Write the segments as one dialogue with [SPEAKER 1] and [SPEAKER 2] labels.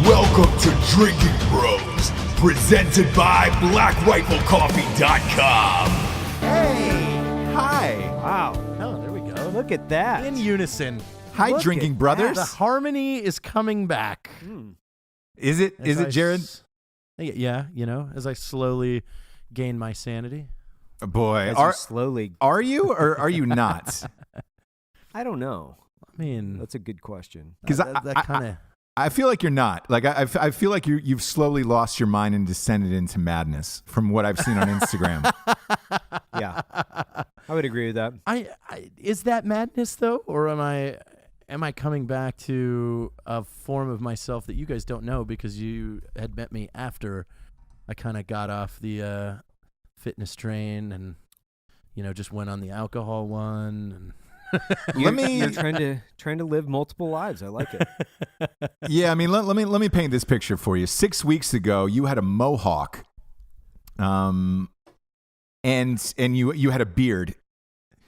[SPEAKER 1] Welcome to Drinking Bros, presented by BlackRifleCoffee.com.
[SPEAKER 2] Hey! Hi!
[SPEAKER 3] Wow. Oh, there we go. Look at that.
[SPEAKER 2] In unison.
[SPEAKER 4] Hi,
[SPEAKER 3] Look
[SPEAKER 4] Drinking
[SPEAKER 3] at
[SPEAKER 4] Brothers.
[SPEAKER 2] The harmony is coming back.
[SPEAKER 4] Is it, Jared?
[SPEAKER 2] Yeah, as I slowly gain my sanity.
[SPEAKER 4] Boy,
[SPEAKER 3] As you slowly.
[SPEAKER 4] are you or are you not?
[SPEAKER 3] I don't know.
[SPEAKER 2] I mean,
[SPEAKER 3] That's a good question.
[SPEAKER 4] Because
[SPEAKER 2] that kind of...
[SPEAKER 4] I feel like you're not. Like I feel like you've slowly lost your mind and descended into madness from what I've seen on Instagram.
[SPEAKER 3] Yeah, I would agree with that.
[SPEAKER 2] Is that madness though, or am I coming back to a form of myself that you guys don't know because you had met me after I kind of got off the fitness train and just went on the alcohol one and.
[SPEAKER 3] You're trying to live multiple lives. I like it.
[SPEAKER 4] Yeah, I mean, let me paint this picture for you. 6 weeks ago, you had a mohawk, and you had a beard.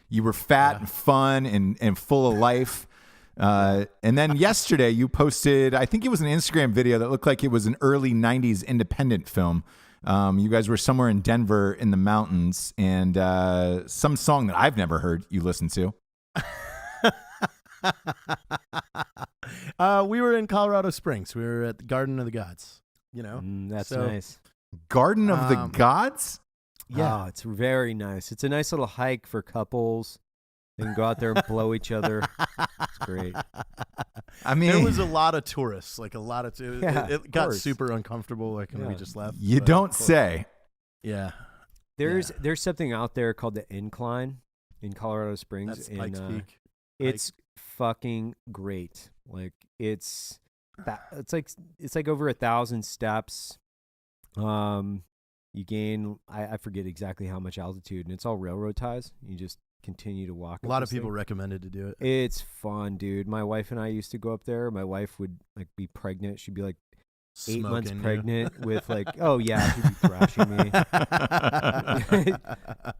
[SPEAKER 4] You were fat and fun and full of life. And then yesterday, you posted, I think it was an Instagram video that looked like it was an early '90s independent film. You guys were somewhere in Denver in the mountains, and some song that I've never heard you listen to.
[SPEAKER 2] We were in Colorado Springs. We were at the Garden of the Gods.
[SPEAKER 3] That's
[SPEAKER 2] So-
[SPEAKER 3] nice.
[SPEAKER 4] Garden of the Gods?
[SPEAKER 2] Yeah.
[SPEAKER 3] Oh, it's very nice. It's a nice little hike for couples. They can go out there and blow each other. It's great.
[SPEAKER 4] I mean,
[SPEAKER 2] There was a lot of tourists, like a lot of.
[SPEAKER 3] Yeah,
[SPEAKER 2] it got
[SPEAKER 3] course.
[SPEAKER 2] super uncomfortable, like when we
[SPEAKER 3] Yeah.
[SPEAKER 2] just left.
[SPEAKER 4] you
[SPEAKER 2] but
[SPEAKER 4] don't
[SPEAKER 2] of course.
[SPEAKER 4] say.
[SPEAKER 2] Yeah,
[SPEAKER 3] There's something out there called the Incline in Colorado Springs.
[SPEAKER 2] that's
[SPEAKER 3] and,
[SPEAKER 2] Pikes Peak.
[SPEAKER 3] It's fucking great. Like it's like over 1,000 steps. You gain I forget exactly how much altitude, and it's all railroad ties. You just continue to walk.
[SPEAKER 2] A lot of people recommended to do it.
[SPEAKER 3] It's fun, dude. My wife and I used to go up there. My wife would be pregnant. She'd be like 8 months
[SPEAKER 2] Smoking,
[SPEAKER 3] pregnant with oh yeah, she'd be thrashing me.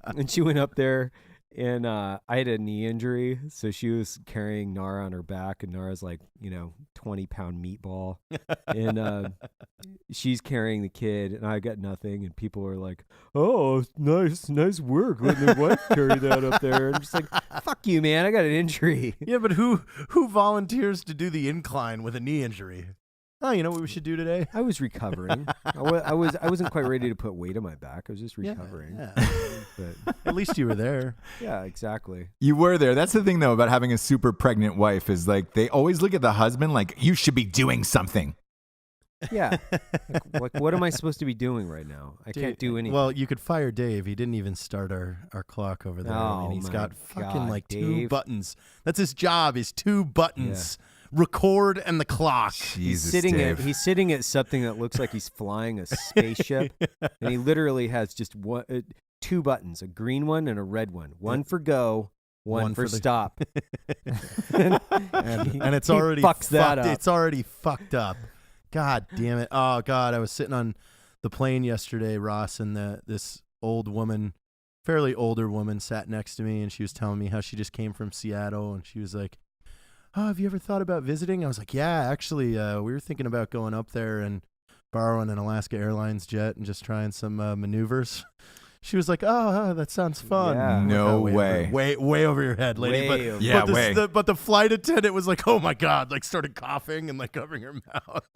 [SPEAKER 3] And she went up there, and I had a knee injury, so she was carrying Nara on her back, and Nara's 20-pound meatball, and she's carrying the kid, and I got nothing, and people were like, "Oh, nice work letting their wife carry that up there." And I'm just like, "Fuck you, man! I got an injury."
[SPEAKER 2] Yeah, but who volunteers to do the incline with a knee injury? Oh, you know what we should do today?
[SPEAKER 3] I was recovering. I wasn't quite ready to put weight on my back. I was just recovering.
[SPEAKER 2] Yeah.
[SPEAKER 3] But
[SPEAKER 2] At least you were there.
[SPEAKER 3] yeah, exactly.
[SPEAKER 4] You were there. That's the thing, though, about having a super pregnant wife is they always look at the husband like, you should be doing something.
[SPEAKER 3] Yeah. Like, what am I supposed to be doing right now? I can't do anything.
[SPEAKER 2] Well, you could fire Dave. He didn't even start our clock over there.
[SPEAKER 3] Oh,
[SPEAKER 2] and he's
[SPEAKER 3] my
[SPEAKER 2] got fucking
[SPEAKER 3] God,
[SPEAKER 2] two
[SPEAKER 3] Dave.
[SPEAKER 2] buttons. That's his job, is 2 buttons. Record and the clock.
[SPEAKER 4] Jesus,
[SPEAKER 3] he's
[SPEAKER 4] Dave.
[SPEAKER 3] sitting at something that looks like he's flying a spaceship, and he literally has just 2 buttons, a green one and a red one. One for go, one for
[SPEAKER 2] the-
[SPEAKER 3] stop.
[SPEAKER 2] and it's already
[SPEAKER 3] fucks that
[SPEAKER 2] fucked.
[SPEAKER 3] up.
[SPEAKER 2] It's already fucked up. God damn it. Oh God, I was sitting on the plane yesterday, Ross, and this old woman, fairly older woman, sat next to me, and she was telling me how she just came from Seattle, and she was like, "Oh, have you ever thought about visiting?" I was like, "Yeah, actually, we were thinking about going up there and borrowing an Alaska Airlines jet and just trying some maneuvers." She was like, "Oh, that sounds fun."
[SPEAKER 3] Yeah.
[SPEAKER 4] No
[SPEAKER 2] way. Way over your head, lady.
[SPEAKER 3] Way over.
[SPEAKER 4] Yeah, way.
[SPEAKER 2] But the flight attendant was like, "Oh my God," started coughing and covering her mouth.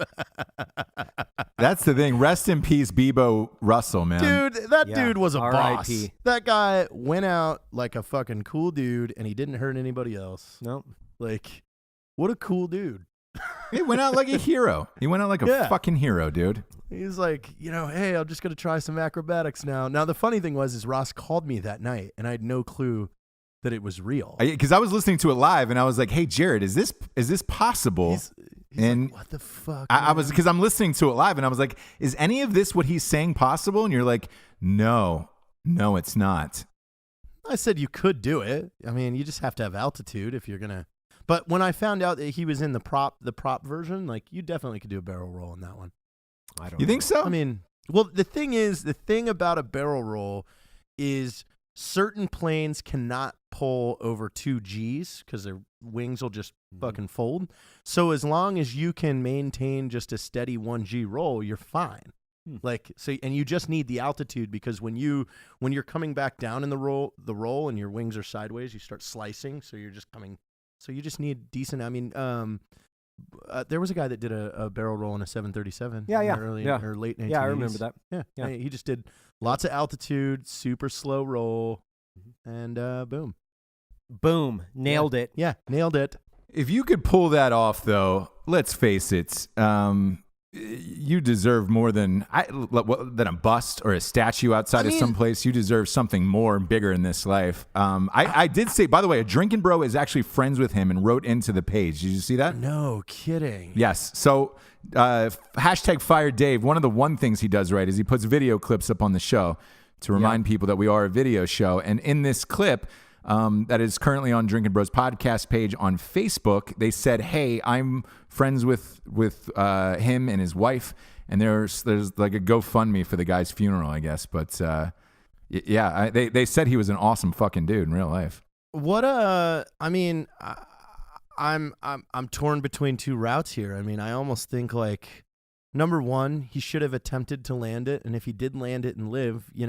[SPEAKER 4] That's the thing. Rest in peace, Bebo Russell, man.
[SPEAKER 2] Dude, that
[SPEAKER 3] Yeah.
[SPEAKER 2] dude was a boss.
[SPEAKER 3] R.I.P..
[SPEAKER 2] That guy went out like a fucking cool dude, and he didn't hurt anybody else.
[SPEAKER 3] Nope.
[SPEAKER 2] Like, what a cool dude.
[SPEAKER 4] He went out like a hero. He went out like a
[SPEAKER 2] Yeah.
[SPEAKER 4] fucking hero, dude.
[SPEAKER 2] He's like, hey, I'm just going to try some acrobatics now. Now, the funny thing is Ross called me that night, and I had no clue that it was real.
[SPEAKER 4] Because I was listening to it live, and I was like, "Hey, Jared, is this possible?"
[SPEAKER 2] He's
[SPEAKER 4] And
[SPEAKER 2] like, what the fuck?
[SPEAKER 4] I was,
[SPEAKER 2] man?"
[SPEAKER 4] because I'm listening to it live, and I was like, "Is any of this what he's saying possible?" And you're like, "No, it's not."
[SPEAKER 2] I said you could do it. I mean, you just have to have altitude if you're going to. But when I found out that he was in the prop version, like, you definitely could do a barrel roll in that one.
[SPEAKER 3] I don't
[SPEAKER 4] You think so?
[SPEAKER 2] I mean, well, the thing about a barrel roll is certain planes cannot pull over 2 Gs because their wings will just fucking fold. So as long as you can maintain just a steady 1G roll, you're fine. Like, so, and you just need the altitude, because when you're coming back down in the roll and your wings are sideways, you start slicing. So you're just coming. So you just need decent. I mean, there was a guy that did a barrel roll in a 737. Or late 1980s.
[SPEAKER 3] Yeah, I remember that.
[SPEAKER 2] Yeah. He just did lots of altitude, super slow roll, and boom,
[SPEAKER 3] nailed it.
[SPEAKER 2] Yeah, nailed it.
[SPEAKER 4] If you could pull that off, though, let's face it, you deserve more than a bust or a statue outside of some place. You deserve something more and bigger in this life. I did say, by the way, a Drinkin bro is actually friends with him and wrote into the page. Did you see that?
[SPEAKER 2] No kidding.
[SPEAKER 4] Yes. So hashtag Fire Dave. One of the things he does right is he puts video clips up on the show to remind people that we are a video show. And in this clip, that is currently on Drinkin Bros podcast page on Facebook, they said, "Hey, I'm friends with him and his wife, and there's like a GoFundMe for the guy's funeral, I guess." But they said he was an awesome fucking dude in real life.
[SPEAKER 2] What I mean, I'm torn between two routes here. I mean, I almost think like, number one, he should have attempted to land it, and if he did land it and live, you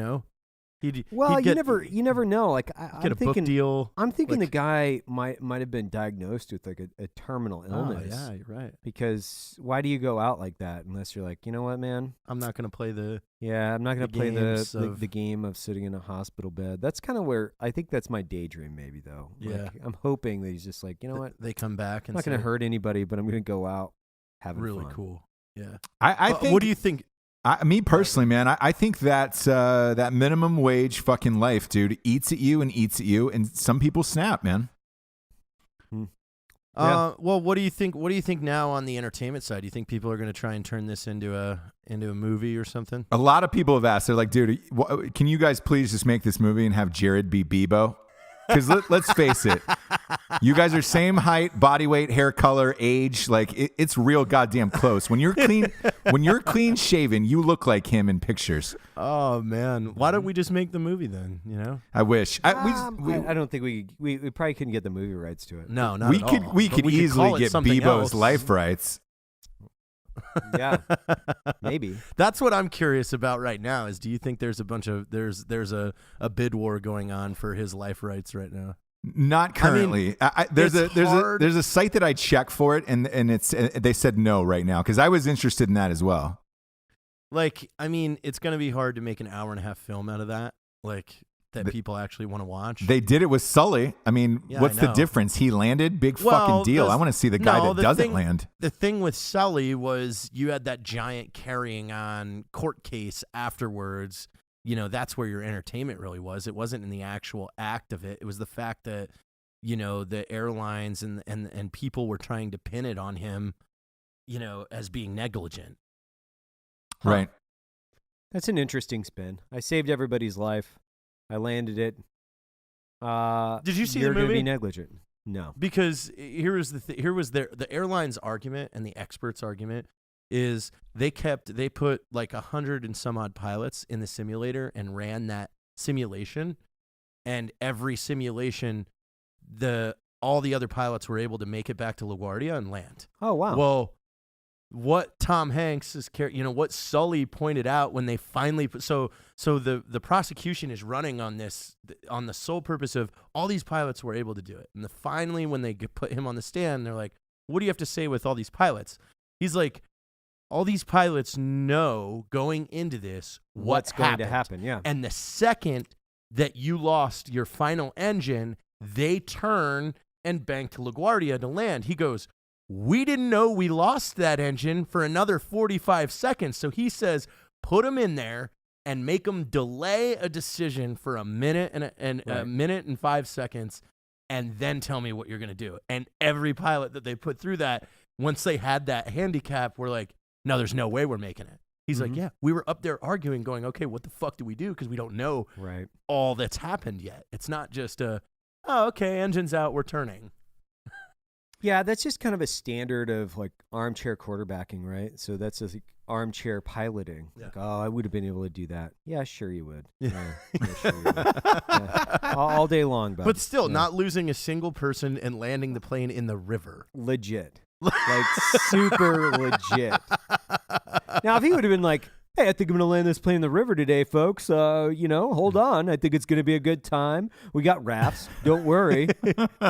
[SPEAKER 2] never know. Like I'm thinking, book deal.
[SPEAKER 3] I'm thinking the guy might have been diagnosed with like a terminal illness.
[SPEAKER 2] Oh, yeah, you're right.
[SPEAKER 3] Because why do you go out like that unless you're like, you know what, man?
[SPEAKER 2] I'm not going to play the
[SPEAKER 3] game of sitting in a hospital bed. That's kind of where I think that's my daydream, maybe though.
[SPEAKER 2] Yeah,
[SPEAKER 3] like, I'm hoping that he's just like, you know what?
[SPEAKER 2] They come back and
[SPEAKER 3] I'm not going to hurt anybody, but I'm going to go out having
[SPEAKER 2] really
[SPEAKER 3] fun.
[SPEAKER 2] Cool. Yeah.
[SPEAKER 4] I think.
[SPEAKER 2] What do you think?
[SPEAKER 4] Me personally, man, I think that minimum wage fucking life, dude, eats at you, and some people snap, man.
[SPEAKER 2] Well, what do you think? What do you think now on the entertainment side? Do you think people are going to try and turn this into a movie or something?
[SPEAKER 4] A lot of people have asked. They're like, dude, can you guys please just make this movie and have Jared be Bebo? Because let's face it, you guys are same height, body weight, hair color, age. Like it's real goddamn close. When you're clean shaven, you look like him in pictures.
[SPEAKER 2] Oh man, why don't we just make the movie then? You know,
[SPEAKER 4] I wish.
[SPEAKER 3] I don't think we probably couldn't get the movie rights to it.
[SPEAKER 2] No, not
[SPEAKER 4] we
[SPEAKER 2] at
[SPEAKER 4] could.
[SPEAKER 2] all.
[SPEAKER 4] We could easily get Bebo's life rights.
[SPEAKER 3] Yeah, maybe.
[SPEAKER 2] That's what I'm curious about right now. Is do you think there's a bid war going on for his life rights right now?
[SPEAKER 4] Not currently. I mean, there's a site that I check for it, and they said no right now because I was interested in that as well.
[SPEAKER 2] Like, I mean, it's going to be hard to make an hour-and-a-half film out of that. Like. That people actually want to watch.
[SPEAKER 4] They did it with Sully. I mean, what's the difference? He landed, big fucking deal. I want to see the guy that doesn't land.
[SPEAKER 2] The thing with Sully was you had that giant carrying on court case afterwards. You know, that's where your entertainment really was. It wasn't in the actual act of it. It was the fact that, you know, the airlines and people were trying to pin it on him, you know, as being negligent.
[SPEAKER 4] Right.
[SPEAKER 3] That's an interesting spin. I saved everybody's life. I landed it.
[SPEAKER 2] Did you see the movie?
[SPEAKER 3] You're going to be negligent. No.
[SPEAKER 2] Because here was the airline's argument and the experts' argument is they put like 100 and some odd pilots in the simulator and ran that simulation, and every simulation, all the other pilots were able to make it back to LaGuardia and land.
[SPEAKER 3] Oh wow.
[SPEAKER 2] Well, what Tom Hanks is, what Sully pointed out when they finally so the prosecution is running on this on the sole purpose of all these pilots were able to do it, and finally when they put him on the stand, they're like, "What do you have to say with all these pilots?" He's like, "All these pilots know going into this
[SPEAKER 3] what's going to happen, yeah.
[SPEAKER 2] And the second that you lost your final engine, they turn and bank to LaGuardia to land." He goes, "We didn't know we lost that engine for another 45 seconds. So he says, put them in there and make them delay a decision for a minute and a minute and 5 seconds, and then tell me what you're going to do." And every pilot that they put through that, once they had that handicap, were like, "No, there's no way we're making it." He's like, "Yeah, we were up there arguing, going, okay, what the fuck do we do? Because we don't know all that's happened yet. It's not just oh, okay, engine's out, we're turning."
[SPEAKER 3] Yeah, that's just kind of a standard of like armchair quarterbacking, right? So that's like armchair piloting.
[SPEAKER 2] Yeah.
[SPEAKER 3] Like, oh, I would have been able to do that. Yeah, sure you would. Yeah, sure you would. Yeah. All day long, bud.
[SPEAKER 2] But still,
[SPEAKER 3] Yeah.
[SPEAKER 2] not losing a single person and landing the plane in the river.
[SPEAKER 3] Legit. Like super legit. Now, if he would have been like, hey, I think I'm going to land this plane in the river today, folks. Hold on. I think it's going to be a good time. We got rafts. Don't worry.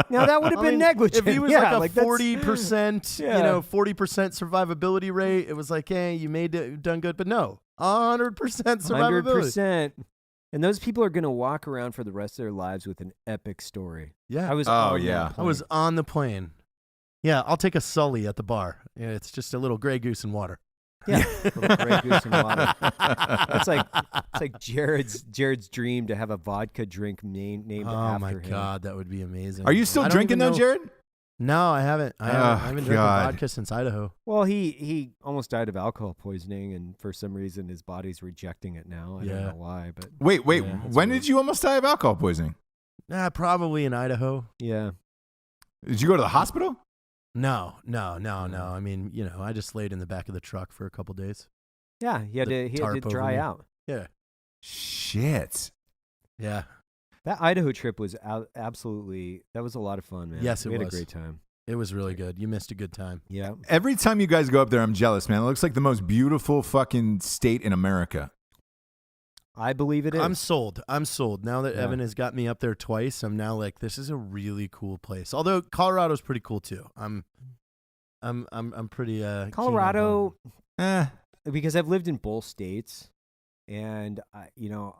[SPEAKER 3] Now, that would have been negligent.
[SPEAKER 2] If he was like a 40%, 40% survivability rate, it was like, hey, you've done good. But no, 100% survivability.
[SPEAKER 3] 100%. And those people are going to walk around for the rest of their lives with an epic story.
[SPEAKER 2] Yeah.
[SPEAKER 3] I was
[SPEAKER 4] Oh,
[SPEAKER 3] on
[SPEAKER 4] yeah.
[SPEAKER 3] that
[SPEAKER 2] I was
[SPEAKER 3] plane.
[SPEAKER 2] on the plane. Yeah, I'll take a Sully at the bar. Yeah, it's just a little Grey Goose and water.
[SPEAKER 3] Yeah, little Grey Goose and water. It's like Jared's dream to have a vodka drink named
[SPEAKER 2] Oh
[SPEAKER 3] after
[SPEAKER 2] my
[SPEAKER 3] him.
[SPEAKER 2] God, that would be amazing.
[SPEAKER 4] Are you still
[SPEAKER 2] I don't
[SPEAKER 4] drinking
[SPEAKER 2] even
[SPEAKER 4] though,
[SPEAKER 2] know-
[SPEAKER 4] Jared?
[SPEAKER 2] No, I haven't. I haven't drinking
[SPEAKER 4] God.
[SPEAKER 2] vodka since Idaho.
[SPEAKER 3] Well, he almost died of alcohol poisoning, and for some reason his body's rejecting it now. I don't
[SPEAKER 2] Yeah.
[SPEAKER 3] know why, but
[SPEAKER 4] Wait.
[SPEAKER 2] Yeah, that's
[SPEAKER 4] When
[SPEAKER 2] weird.
[SPEAKER 4] did you almost die of alcohol poisoning?
[SPEAKER 2] Probably in Idaho.
[SPEAKER 3] yeah.
[SPEAKER 4] Did you go to the hospital?
[SPEAKER 2] No. I mean, I just laid in the back of the truck for a couple days.
[SPEAKER 3] Yeah, he had
[SPEAKER 2] The
[SPEAKER 3] to
[SPEAKER 2] tarp over
[SPEAKER 3] dry
[SPEAKER 2] me.
[SPEAKER 3] out.
[SPEAKER 2] Yeah.
[SPEAKER 4] Shit.
[SPEAKER 2] Yeah.
[SPEAKER 3] That Idaho trip was absolutely, that was a lot of fun, man.
[SPEAKER 2] Yes, it
[SPEAKER 3] we had
[SPEAKER 2] was.
[SPEAKER 3] a great time.
[SPEAKER 2] It was really good. You missed a good time.
[SPEAKER 3] Yeah.
[SPEAKER 4] Every time you guys go up there, I'm jealous, man. It looks like the most beautiful fucking state in America.
[SPEAKER 3] I believe it is.
[SPEAKER 2] I'm sold. Now that
[SPEAKER 3] Yeah.
[SPEAKER 2] Evan has got me up there twice, I'm now like, this is a really cool place. Although Colorado's pretty cool too. I'm pretty keen on
[SPEAKER 3] Colorado,
[SPEAKER 4] Eh.
[SPEAKER 3] because I've lived in both states, and
[SPEAKER 2] Yeah,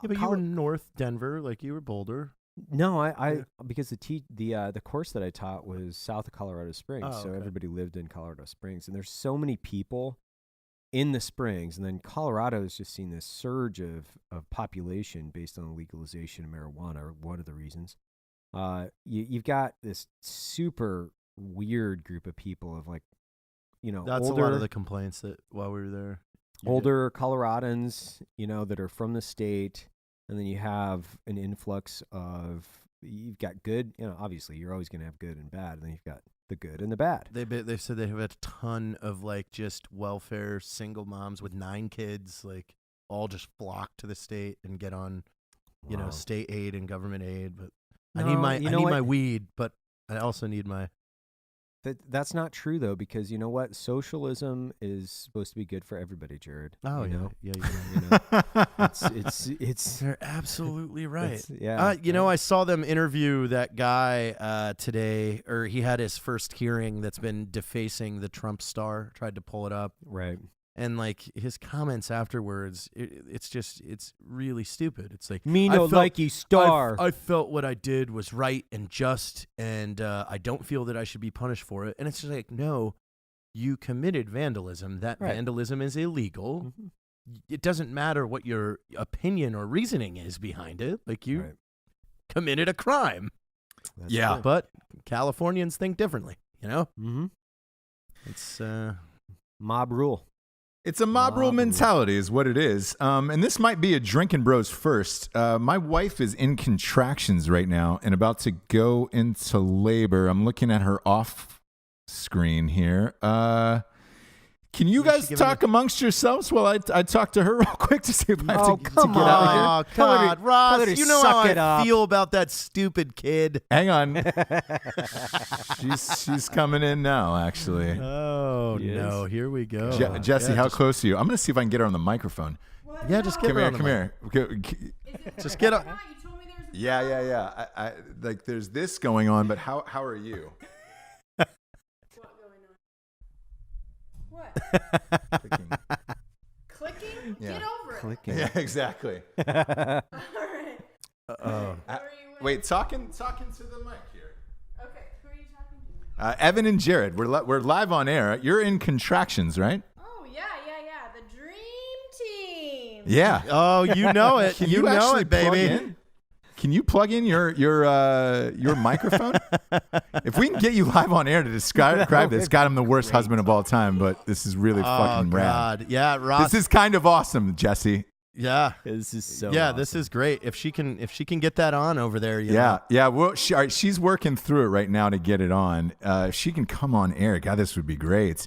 [SPEAKER 2] but you were North Denver, like you were Boulder.
[SPEAKER 3] No, I
[SPEAKER 2] Yeah.
[SPEAKER 3] because the course that I taught was south of Colorado Springs,
[SPEAKER 2] Oh,
[SPEAKER 3] so
[SPEAKER 2] okay.
[SPEAKER 3] everybody lived in Colorado Springs, and there's so many people in the Springs, and then Colorado has just seen this surge of population based on the legalization of marijuana, or one of the reasons. You've got this super weird group of people of like,
[SPEAKER 2] That's
[SPEAKER 3] older,
[SPEAKER 2] a lot of the complaints that while we were there. You
[SPEAKER 3] older Coloradans, that are from the state, and then you have an influx of, you've got good, obviously you're always going to have good and bad, and then you've got the good and the bad.
[SPEAKER 2] They said they have a ton of like just welfare single moms with 9 kids, like all just flock to the state and get on,
[SPEAKER 3] Wow.
[SPEAKER 2] state aid and government aid. But
[SPEAKER 3] No,
[SPEAKER 2] I need
[SPEAKER 3] what?
[SPEAKER 2] my weed, but I also need my.
[SPEAKER 3] That's not true though, because you know what? Socialism is supposed to be good for everybody, Jared.
[SPEAKER 2] Oh
[SPEAKER 3] you
[SPEAKER 2] yeah,
[SPEAKER 3] know?
[SPEAKER 2] yeah.
[SPEAKER 3] It's
[SPEAKER 2] They're absolutely right.
[SPEAKER 3] yeah.
[SPEAKER 2] I saw them interview that guy today, or he had his first hearing that's been defacing the Trump star, tried to pull it up.
[SPEAKER 3] Right.
[SPEAKER 2] And like his comments afterwards, it's really stupid. It's like,
[SPEAKER 3] Me
[SPEAKER 2] I
[SPEAKER 3] no
[SPEAKER 2] felt-
[SPEAKER 3] like you star.
[SPEAKER 2] I felt what I did was right and just, and I don't feel that I should be punished for it. And it's just like, no, you committed vandalism. That
[SPEAKER 3] Right.
[SPEAKER 2] vandalism is illegal.
[SPEAKER 3] Mhm.
[SPEAKER 2] It doesn't matter what your opinion or reasoning is behind it. Like you
[SPEAKER 3] Right.
[SPEAKER 2] committed a crime.
[SPEAKER 3] That's
[SPEAKER 4] Yeah.
[SPEAKER 3] right.
[SPEAKER 2] But Californians think differently.
[SPEAKER 3] Mhm.
[SPEAKER 2] It's
[SPEAKER 3] Mob rule.
[SPEAKER 4] It's a mob rule
[SPEAKER 3] Mob
[SPEAKER 4] mentality is what it is. And this might be a Drinkin' Bros first. My wife is in contractions right now and about to go into labor. I'm looking at her off screen here. Can you
[SPEAKER 2] We should
[SPEAKER 4] guys
[SPEAKER 2] give
[SPEAKER 4] talk amongst yourselves while I talk to her real quick to see if I have
[SPEAKER 3] Oh,
[SPEAKER 4] to
[SPEAKER 3] come
[SPEAKER 4] get out of here?
[SPEAKER 2] Oh,
[SPEAKER 3] Tell her to-
[SPEAKER 2] God, Ross,
[SPEAKER 3] tell her to
[SPEAKER 2] you know
[SPEAKER 3] suck
[SPEAKER 2] how
[SPEAKER 3] it
[SPEAKER 2] I
[SPEAKER 3] up.
[SPEAKER 2] feel about that stupid kid.
[SPEAKER 4] Hang on. she's coming in now, actually.
[SPEAKER 2] Oh,
[SPEAKER 3] Yes.
[SPEAKER 2] no. Here we go.
[SPEAKER 4] Jesse,
[SPEAKER 2] Yeah,
[SPEAKER 4] how
[SPEAKER 2] just-
[SPEAKER 4] close are you? I'm going to see if I can get her on the microphone.
[SPEAKER 2] Yeah, just get
[SPEAKER 4] Come
[SPEAKER 2] her
[SPEAKER 4] here,
[SPEAKER 2] on the
[SPEAKER 4] come
[SPEAKER 2] mic.
[SPEAKER 4] here.
[SPEAKER 2] Just get up.
[SPEAKER 5] You told me there was a
[SPEAKER 4] Yeah. I like there's this going on, but how are you?
[SPEAKER 5] what going on. What?
[SPEAKER 4] Clicking.
[SPEAKER 5] Clicking?
[SPEAKER 4] Yeah.
[SPEAKER 5] Get over it.
[SPEAKER 3] Clicking.
[SPEAKER 4] Yeah, exactly.
[SPEAKER 5] All right.
[SPEAKER 2] Oh.
[SPEAKER 5] Who are you with?
[SPEAKER 4] Wait, talking to the mic here.
[SPEAKER 5] Okay. Who are you talking to?
[SPEAKER 4] Evan and Jared, we're live on air. You're in contractions, right?
[SPEAKER 5] Oh yeah. The dream team.
[SPEAKER 4] Yeah.
[SPEAKER 2] Oh, you know it.
[SPEAKER 4] Can
[SPEAKER 2] you know
[SPEAKER 4] actually
[SPEAKER 2] it, baby.
[SPEAKER 4] plug in? Can you plug in your microphone? If we can get you live on air to describe this, God, I'm the worst husband of all time, but this is really
[SPEAKER 2] Oh,
[SPEAKER 4] fucking rad.
[SPEAKER 2] God. Yeah, Ross.
[SPEAKER 4] This is kind of awesome, Jesse.
[SPEAKER 2] Yeah.
[SPEAKER 3] This is so
[SPEAKER 2] Yeah,
[SPEAKER 3] awesome.
[SPEAKER 2] this is great. If she can get that on over there, you
[SPEAKER 4] Yeah,
[SPEAKER 2] know.
[SPEAKER 4] yeah. Well, all right, she's working through it right now to get it on. If she can come on air, God, this would be great.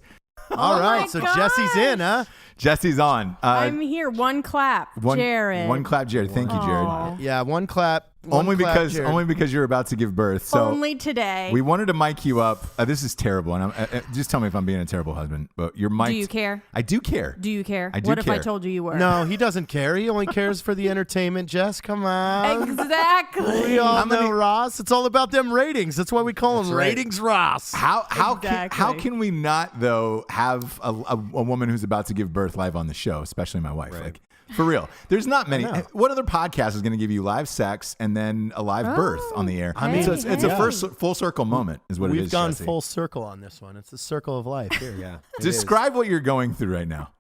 [SPEAKER 2] All right,
[SPEAKER 5] my
[SPEAKER 2] so Jesse's in, huh?
[SPEAKER 4] Jesse's on.
[SPEAKER 5] I'm here. One clap, Jared.
[SPEAKER 4] One clap, Jared. Thank you, Jared.
[SPEAKER 5] Aw.
[SPEAKER 2] Yeah, one clap.
[SPEAKER 4] Only
[SPEAKER 2] clap,
[SPEAKER 4] because
[SPEAKER 2] Jared.
[SPEAKER 4] you're about to give birth. So
[SPEAKER 5] Only today.
[SPEAKER 4] we wanted to mic you up. This is terrible, and just tell me if I'm being a terrible husband. But you're mic'd.
[SPEAKER 5] Do you care?
[SPEAKER 4] I do care.
[SPEAKER 5] Do you care?
[SPEAKER 4] I do
[SPEAKER 5] What if I
[SPEAKER 4] care.
[SPEAKER 5] told you you were?
[SPEAKER 2] No, he doesn't care. He only cares for the entertainment, Jess. Come on.
[SPEAKER 5] Exactly.
[SPEAKER 2] We all know Ross. It's all about them ratings. That's why we call him
[SPEAKER 4] right.
[SPEAKER 2] Ratings Ross.
[SPEAKER 4] How
[SPEAKER 5] Exactly.
[SPEAKER 4] can we not though have a woman who's about to give birth live on the show, especially my wife? Like for real, there's not many.
[SPEAKER 2] know.
[SPEAKER 4] What other podcast is going to give you live sex and then a live birth on the air?
[SPEAKER 2] I mean,
[SPEAKER 4] so it's a first full circle moment, is what it
[SPEAKER 2] We've
[SPEAKER 4] is.
[SPEAKER 2] gone
[SPEAKER 4] Jesse.
[SPEAKER 2] full circle on this one. It's the circle of life here.
[SPEAKER 3] Yeah. it
[SPEAKER 4] Describe what you're going through right now.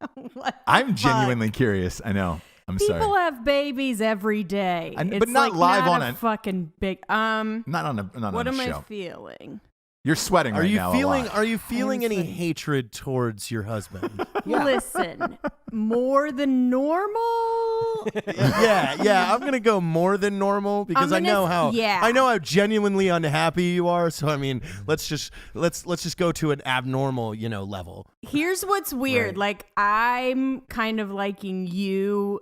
[SPEAKER 4] I'm genuinely curious. I know. I'm
[SPEAKER 5] People
[SPEAKER 4] sorry.
[SPEAKER 5] have babies every day.
[SPEAKER 4] I know,
[SPEAKER 5] It's
[SPEAKER 4] but not
[SPEAKER 5] like
[SPEAKER 4] live
[SPEAKER 5] not
[SPEAKER 4] on
[SPEAKER 5] a
[SPEAKER 4] it.
[SPEAKER 5] fucking big.
[SPEAKER 4] Not on
[SPEAKER 5] What
[SPEAKER 4] a
[SPEAKER 5] am
[SPEAKER 4] show.
[SPEAKER 5] I feeling?
[SPEAKER 4] You're sweating
[SPEAKER 2] Are
[SPEAKER 4] right
[SPEAKER 2] you
[SPEAKER 4] now.
[SPEAKER 2] feeling?
[SPEAKER 4] A lot.
[SPEAKER 2] Are you feeling any
[SPEAKER 5] sweating.
[SPEAKER 2] hatred towards your husband?
[SPEAKER 5] Listen, more than normal.
[SPEAKER 2] yeah. I'm gonna go more than normal because I
[SPEAKER 5] I'm
[SPEAKER 2] know
[SPEAKER 5] gonna- yeah.
[SPEAKER 2] I know how genuinely unhappy you are. So I mean, let's just go to an abnormal, level.
[SPEAKER 5] Here's what's weird. Like I'm kind of liking you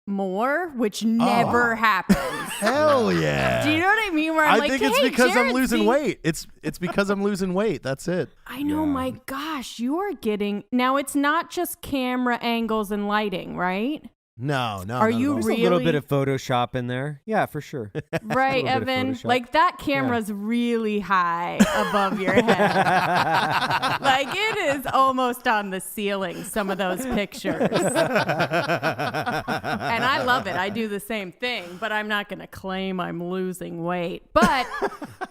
[SPEAKER 5] more, which never happens.
[SPEAKER 2] Hell yeah!
[SPEAKER 5] Do you know what I mean? Where I'm
[SPEAKER 2] I
[SPEAKER 5] like,
[SPEAKER 2] think it's
[SPEAKER 5] hey,
[SPEAKER 2] because I'm
[SPEAKER 5] Jared's
[SPEAKER 2] losing
[SPEAKER 5] being-
[SPEAKER 2] weight. It's because I'm losing weight. That's it.
[SPEAKER 5] I know, my gosh, you are getting now. It's not just camera angles and lighting, right?
[SPEAKER 2] No.
[SPEAKER 5] Are you
[SPEAKER 3] There's
[SPEAKER 5] really
[SPEAKER 3] a little bit of Photoshop in there. Yeah, for sure.
[SPEAKER 5] right,
[SPEAKER 3] little bit of
[SPEAKER 5] Evan?
[SPEAKER 3] Photoshop.
[SPEAKER 5] Like that camera's really high above your head. Like it is almost on the ceiling. Some of those pictures, and I love it. I do the same thing, but I'm not going to claim I'm losing weight. But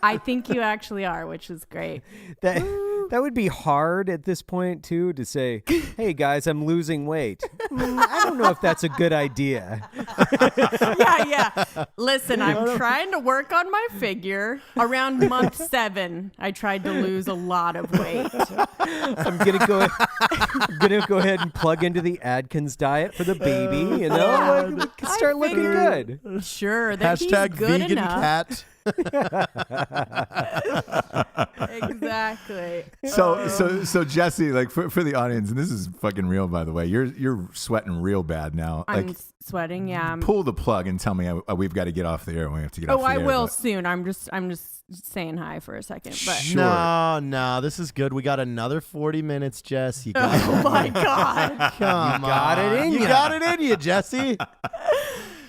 [SPEAKER 5] I think you actually are, which is great.
[SPEAKER 3] That would be hard at this point too to say, "Hey guys, I'm losing weight." I don't know if that's a good idea.
[SPEAKER 5] Yeah. Listen, I'm trying to work on my figure. Around month 7, I tried to lose a lot of weight.
[SPEAKER 3] I'm gonna go ahead and plug into the Atkins diet for the baby. You know,
[SPEAKER 5] Yeah.
[SPEAKER 3] like, we can start looking
[SPEAKER 5] figured-
[SPEAKER 3] good.
[SPEAKER 5] Sure, that he's
[SPEAKER 2] Hashtag
[SPEAKER 5] good
[SPEAKER 2] vegan
[SPEAKER 5] enough.
[SPEAKER 2] cat.
[SPEAKER 5] Exactly.
[SPEAKER 4] So Jesse, like for the audience, and this is fucking real, by the way. You're sweating real bad now.
[SPEAKER 5] I'm
[SPEAKER 4] Like,
[SPEAKER 5] sweating. Yeah.
[SPEAKER 4] pull the plug and tell me we've got to get off the air. We have to get off
[SPEAKER 5] Oh,
[SPEAKER 4] the
[SPEAKER 5] I
[SPEAKER 4] air.
[SPEAKER 5] will
[SPEAKER 4] but-
[SPEAKER 5] soon. I'm just saying hi for a second. But
[SPEAKER 4] Sure.
[SPEAKER 2] No, this is good. We got another 40 minutes, Jess. You got
[SPEAKER 5] oh my god.
[SPEAKER 2] Come
[SPEAKER 3] got
[SPEAKER 2] on.
[SPEAKER 3] it in
[SPEAKER 2] You
[SPEAKER 3] ya.
[SPEAKER 2] got it in you, Jesse.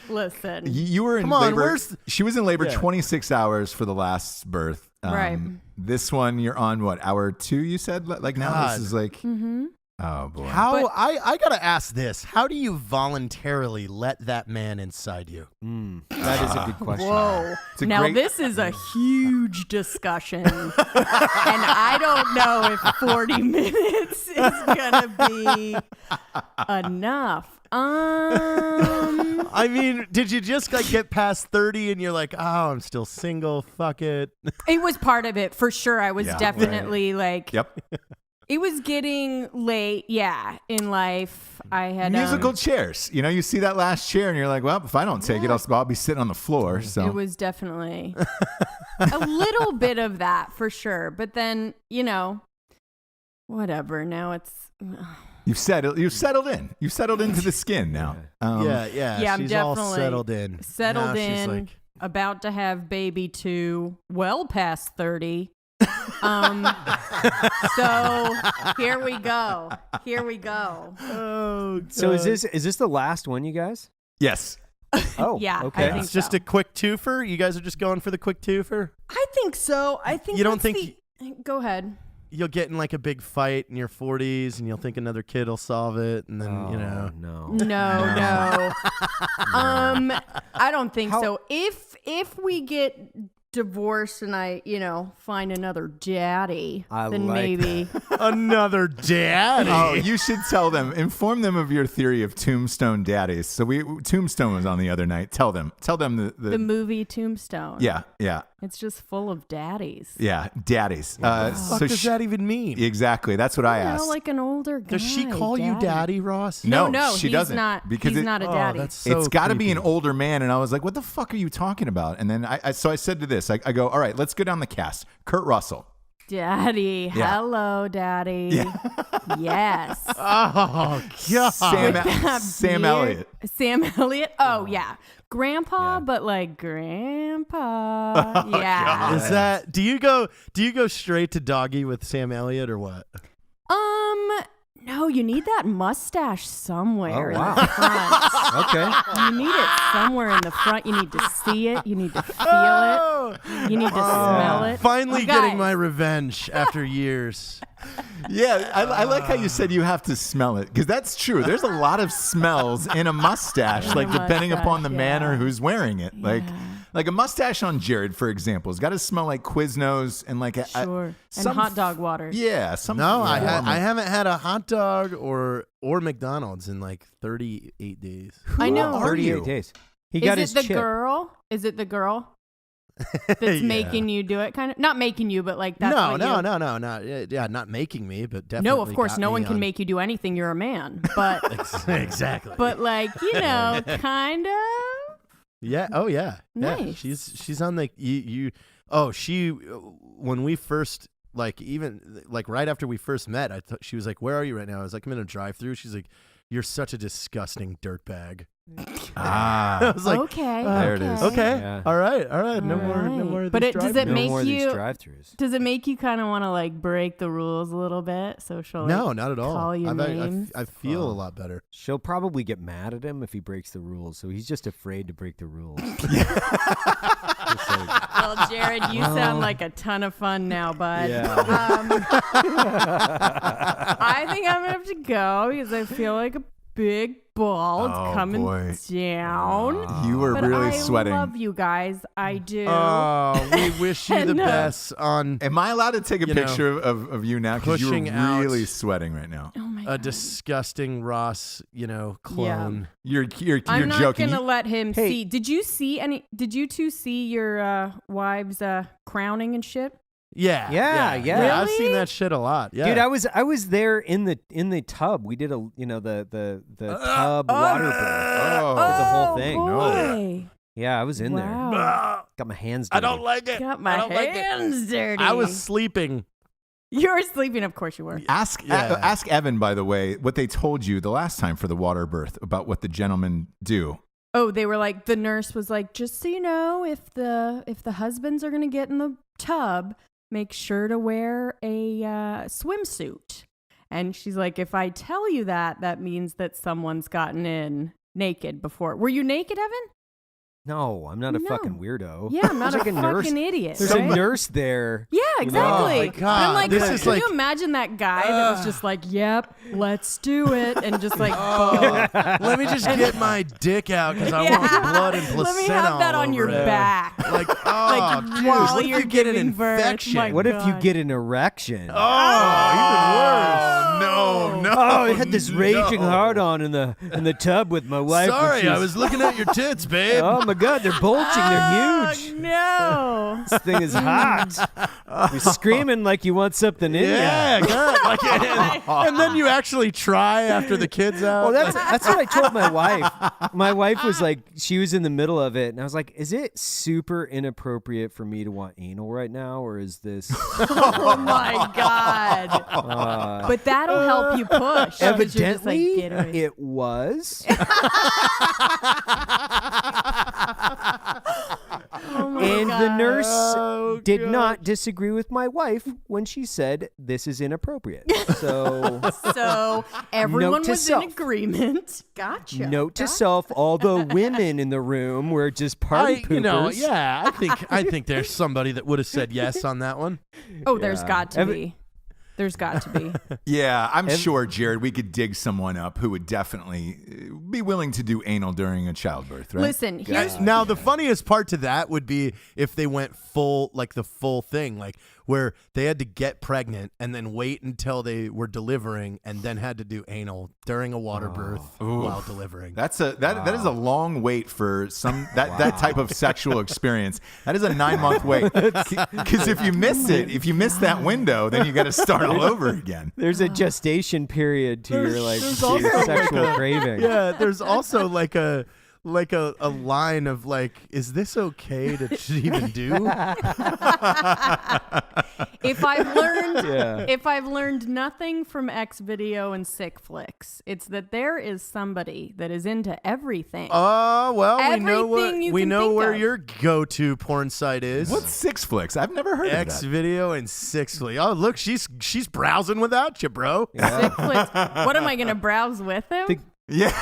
[SPEAKER 5] Listen.
[SPEAKER 4] You were in
[SPEAKER 2] Come on,
[SPEAKER 4] labor.
[SPEAKER 2] where's the-
[SPEAKER 4] She was in labor
[SPEAKER 2] Yeah.
[SPEAKER 4] 26 hours for the last birth.
[SPEAKER 5] Right.
[SPEAKER 4] This one, you're on what, hour 2? You said like now
[SPEAKER 2] God.
[SPEAKER 4] this is like.
[SPEAKER 5] Mm-hmm.
[SPEAKER 4] Oh boy.
[SPEAKER 2] How
[SPEAKER 5] But-
[SPEAKER 2] I gotta ask this. How do you voluntarily let that man inside you?
[SPEAKER 3] That is a good question.
[SPEAKER 5] Whoa.
[SPEAKER 4] It's a
[SPEAKER 5] Now
[SPEAKER 4] great-
[SPEAKER 5] this is a huge discussion. And I don't know if 40 minutes is gonna be enough.
[SPEAKER 2] I mean, did you just like get past 30 and you're like, oh, I'm still single, fuck it?
[SPEAKER 5] It was part of it for sure. I was
[SPEAKER 4] Yeah,
[SPEAKER 5] definitely like,
[SPEAKER 4] Yep.
[SPEAKER 5] it was getting late. Yeah, in life, I had
[SPEAKER 4] Musical chairs. You know, you see that last chair and you're like, well, if I don't take it, I'll be sitting on the floor. So
[SPEAKER 5] It was definitely a little bit of that for sure. But then, whatever. Now it's.
[SPEAKER 4] you've settled in. You've settled into the skin now.
[SPEAKER 2] Yeah,
[SPEAKER 5] Yeah, I'm
[SPEAKER 2] she's all
[SPEAKER 5] definitely
[SPEAKER 2] settled in.
[SPEAKER 5] Settled
[SPEAKER 2] Now she's
[SPEAKER 5] in,
[SPEAKER 2] like,
[SPEAKER 5] about to have baby 2, well past 30. So here we go.
[SPEAKER 2] oh,
[SPEAKER 3] So
[SPEAKER 2] God.
[SPEAKER 3] is this the last one, you guys?
[SPEAKER 4] Yes.
[SPEAKER 3] Oh,
[SPEAKER 5] Yeah,
[SPEAKER 3] Okay.
[SPEAKER 5] I think
[SPEAKER 2] It's just
[SPEAKER 5] so.
[SPEAKER 2] a quick twofer? You guys are just going for the quick twofer?
[SPEAKER 5] I think so. I think
[SPEAKER 2] You don't
[SPEAKER 5] that's
[SPEAKER 2] think
[SPEAKER 5] Go ahead.
[SPEAKER 2] You'll get in like a big fight in your 40s and you'll think another kid will solve it. And then,
[SPEAKER 3] No.
[SPEAKER 5] No. I don't think
[SPEAKER 3] How-
[SPEAKER 5] so. If we get divorced and I, find another daddy,
[SPEAKER 3] I
[SPEAKER 5] then
[SPEAKER 3] like
[SPEAKER 5] maybe.
[SPEAKER 2] another daddy.
[SPEAKER 4] Oh, you should tell them. Inform them of your theory of Tombstone daddies. So Tombstone was on the other night. Tell them
[SPEAKER 5] The movie Tombstone.
[SPEAKER 4] Yeah.
[SPEAKER 5] It's just full of daddies.
[SPEAKER 4] Yeah, daddies.
[SPEAKER 2] What does that even mean?
[SPEAKER 4] Exactly. That's what I asked.
[SPEAKER 5] Like an older guy.
[SPEAKER 2] Does she call you daddy, Ross?
[SPEAKER 5] No,
[SPEAKER 4] she
[SPEAKER 5] he's
[SPEAKER 4] doesn't.
[SPEAKER 5] Not,
[SPEAKER 4] because
[SPEAKER 5] he's not a daddy.
[SPEAKER 2] That's so
[SPEAKER 4] it's got to be an
[SPEAKER 2] creepy.
[SPEAKER 4] older man. And I was like, what the fuck are you talking about? And then I said to this, I go, all right, let's go down the cast. Kurt Russell.
[SPEAKER 5] Daddy.
[SPEAKER 4] Yeah.
[SPEAKER 5] Hello, daddy. Yes.
[SPEAKER 2] Oh, God.
[SPEAKER 4] Sam Elliott.
[SPEAKER 5] Sam Elliott. Oh, yeah. Grandpa, but like grandpa. Yeah.
[SPEAKER 2] Is that, do you go straight to doggy with Sam Elliott or what?
[SPEAKER 5] No, you need that mustache somewhere
[SPEAKER 3] Oh, wow.
[SPEAKER 5] in the front.
[SPEAKER 3] Okay.
[SPEAKER 5] You need it somewhere in the front. You need to see it. You need to feel it. You need to smell it.
[SPEAKER 2] Finally
[SPEAKER 5] You
[SPEAKER 2] getting
[SPEAKER 5] guys.
[SPEAKER 2] my revenge after years.
[SPEAKER 4] Yeah, I like how you said you have to smell it, because that's true. There's a lot of smells in a mustache, like depending upon the man or who's wearing it. Like a mustache on Jared, for example, has got to smell like Quiznos and like
[SPEAKER 5] Sure. And hot dog water.
[SPEAKER 4] Yeah, some.
[SPEAKER 2] No, I haven't had a hot dog or McDonald's in like 38 days.
[SPEAKER 5] I know.
[SPEAKER 4] are
[SPEAKER 3] 38
[SPEAKER 4] you?
[SPEAKER 3] days. He got
[SPEAKER 5] Is
[SPEAKER 3] his
[SPEAKER 5] it the
[SPEAKER 3] chip.
[SPEAKER 5] girl? Is it the girl that's
[SPEAKER 2] Yeah.
[SPEAKER 5] making you do it? Kind of not making you, but like that's
[SPEAKER 2] No,
[SPEAKER 5] what
[SPEAKER 2] no,
[SPEAKER 5] you...
[SPEAKER 2] no, no, not not making me, but definitely.
[SPEAKER 5] No, of course,
[SPEAKER 2] got
[SPEAKER 5] no
[SPEAKER 2] me
[SPEAKER 5] one can
[SPEAKER 2] on-
[SPEAKER 5] make you do anything. You're a man, but
[SPEAKER 2] exactly.
[SPEAKER 5] but like kind of.
[SPEAKER 2] Yeah. Oh yeah. Yeah.
[SPEAKER 5] Nice.
[SPEAKER 2] She's on the you. Oh, she when we first even right after we first met, she was like, "Where are you right now?" I was like, "I'm in a drive-through." She's like, "You're such a disgusting dirtbag." I was like,
[SPEAKER 5] Okay,
[SPEAKER 4] there it is.
[SPEAKER 2] "Okay,
[SPEAKER 3] Yeah.
[SPEAKER 2] all right. No more. Of
[SPEAKER 5] But
[SPEAKER 2] these
[SPEAKER 5] does it
[SPEAKER 2] drive-throughs."
[SPEAKER 3] No
[SPEAKER 5] make
[SPEAKER 3] more of these
[SPEAKER 5] you-
[SPEAKER 3] drive-thrus.
[SPEAKER 5] Does it make you kind of want to like break the rules a little bit? So she'll like,
[SPEAKER 2] No, not at all.
[SPEAKER 5] call you names.
[SPEAKER 2] I feel a lot better.
[SPEAKER 3] She'll probably get mad at him if he breaks the rules, so he's just afraid to break the rules.
[SPEAKER 5] Well, Jared, you sound like a ton of fun now, bud.
[SPEAKER 3] Yeah.
[SPEAKER 5] I think I'm gonna have to go because I feel like a big ball. It's
[SPEAKER 4] Oh,
[SPEAKER 5] coming
[SPEAKER 4] boy.
[SPEAKER 5] down.
[SPEAKER 4] You were
[SPEAKER 5] But
[SPEAKER 4] really
[SPEAKER 5] I
[SPEAKER 4] sweating.
[SPEAKER 5] love you guys. I do.
[SPEAKER 2] Oh, we wish you the
[SPEAKER 5] And,
[SPEAKER 2] best on
[SPEAKER 4] Am I allowed to take a
[SPEAKER 2] You know,
[SPEAKER 4] picture of you now? Because you were
[SPEAKER 2] pushing out
[SPEAKER 4] really sweating right now.
[SPEAKER 5] Oh my
[SPEAKER 2] a
[SPEAKER 5] god.
[SPEAKER 2] disgusting Ross, clone.
[SPEAKER 4] You're
[SPEAKER 5] I'm not
[SPEAKER 4] joking.
[SPEAKER 5] gonna let him
[SPEAKER 3] Hey.
[SPEAKER 5] see. Did you two see your wives crowning and shit?
[SPEAKER 2] Yeah.
[SPEAKER 3] Yeah.
[SPEAKER 2] I've
[SPEAKER 5] Really?
[SPEAKER 2] seen that shit a lot. Yeah.
[SPEAKER 3] Dude, I was there in the tub. We did the tub water birth.
[SPEAKER 4] Oh.
[SPEAKER 3] the whole thing.
[SPEAKER 5] Boy.
[SPEAKER 3] Yeah, I was in there.
[SPEAKER 5] Wow.
[SPEAKER 3] Got my hands dirty.
[SPEAKER 2] I don't like it.
[SPEAKER 5] Got my hands dirty.
[SPEAKER 2] I was sleeping.
[SPEAKER 5] You were sleeping. Of course you were.
[SPEAKER 4] Ask Evan, by the way, what they told you the last time for the water birth about what the gentlemen do.
[SPEAKER 5] Oh, they were like, the nurse was like, just so you know, if the husbands are gonna get in the tub, make sure to wear a swimsuit. And she's like, if I tell you that, that means that someone's gotten in naked before. Were you naked, Evan?
[SPEAKER 3] No, I'm not a
[SPEAKER 5] No.
[SPEAKER 3] fucking weirdo.
[SPEAKER 5] Yeah, I'm not
[SPEAKER 3] There's
[SPEAKER 5] a
[SPEAKER 3] like nurse.
[SPEAKER 5] fucking idiot.
[SPEAKER 3] There's
[SPEAKER 5] right?
[SPEAKER 3] a nurse there.
[SPEAKER 5] Yeah,
[SPEAKER 3] You know?
[SPEAKER 5] exactly.
[SPEAKER 2] Oh my
[SPEAKER 5] But I'm like,
[SPEAKER 2] God, this
[SPEAKER 5] can
[SPEAKER 2] is like-
[SPEAKER 5] you imagine that guy that was just like, yep, let's do it, and just like,
[SPEAKER 2] Oh, let me just get my dick out because I
[SPEAKER 5] Yeah.
[SPEAKER 2] want blood and placenta
[SPEAKER 5] let me have that
[SPEAKER 2] all
[SPEAKER 5] on your
[SPEAKER 2] over it.
[SPEAKER 5] back.
[SPEAKER 2] Like, oh, dude,
[SPEAKER 5] while
[SPEAKER 2] what if
[SPEAKER 5] you're
[SPEAKER 2] you get an
[SPEAKER 5] giving birth?
[SPEAKER 2] infection?
[SPEAKER 5] My
[SPEAKER 3] What if you
[SPEAKER 5] God.
[SPEAKER 3] get an erection?
[SPEAKER 2] Oh,
[SPEAKER 4] No, no.
[SPEAKER 3] Oh, I had this raging hard on in the tub with my wife. when
[SPEAKER 2] Sorry,
[SPEAKER 3] she
[SPEAKER 2] I was looking at your tits, babe.
[SPEAKER 3] Oh my God, they're bulging. They're huge.
[SPEAKER 5] No.
[SPEAKER 3] This thing is hot. You're screaming like you want something in
[SPEAKER 2] yeah,
[SPEAKER 3] you.
[SPEAKER 2] God. Like, and then you actually try after the kid's out.
[SPEAKER 3] Well, that's what I told my wife. My wife was like, she was in the middle of it, and I was like, "Is it super inappropriate for me to want anal right now, or is this?"
[SPEAKER 5] Oh my God. But that'll help you push. 'cause you're just like,
[SPEAKER 3] Evidently,
[SPEAKER 5] get away.
[SPEAKER 3] it was.
[SPEAKER 5] Oh my
[SPEAKER 3] And the
[SPEAKER 5] God.
[SPEAKER 3] nurse
[SPEAKER 2] Oh,
[SPEAKER 3] did
[SPEAKER 2] God.
[SPEAKER 3] not disagree with my wife when she said this is inappropriate. So,
[SPEAKER 5] So everyone
[SPEAKER 3] Note to
[SPEAKER 5] was
[SPEAKER 3] self.
[SPEAKER 5] in agreement. Gotcha.
[SPEAKER 3] note to
[SPEAKER 5] Gotcha.
[SPEAKER 3] self: all the women in the room were just party poopers.
[SPEAKER 2] I think there's somebody that would have said yes on that one.
[SPEAKER 5] Oh, there's
[SPEAKER 3] Yeah.
[SPEAKER 5] got to be. There's got to be.
[SPEAKER 4] Yeah, I'm sure, Jared, we could dig someone up who would definitely be willing to do anal during a childbirth, right?
[SPEAKER 5] Listen, here's
[SPEAKER 2] Now, the funniest part to that would be if they went full, like the full thing, like where they had to get pregnant and then wait until they were delivering and then had to do anal during a water birth while delivering.
[SPEAKER 4] That is a long wait for that type of sexual experience. That is a 9-month wait. Because if you miss it, if you miss that window, then you got to start all over again.
[SPEAKER 3] There's a gestation period to your like
[SPEAKER 2] there's also
[SPEAKER 3] sexual craving.
[SPEAKER 2] Yeah, there's also like a line of like, is this okay to even do?
[SPEAKER 5] if I've learned nothing from X video and sick flicks, it's that there is somebody that is into everything.
[SPEAKER 2] Oh, well,
[SPEAKER 5] Everything you
[SPEAKER 2] we
[SPEAKER 5] can
[SPEAKER 2] know
[SPEAKER 5] think
[SPEAKER 2] where
[SPEAKER 5] of.
[SPEAKER 2] your go-to porn site is.
[SPEAKER 4] What's Six Flicks? I've never heard
[SPEAKER 2] X
[SPEAKER 4] of that.
[SPEAKER 2] video and Six Flicks. Oh, look, she's browsing without you, bro.
[SPEAKER 5] Sick flicks. What am I going to browse with him?
[SPEAKER 4] Yeah.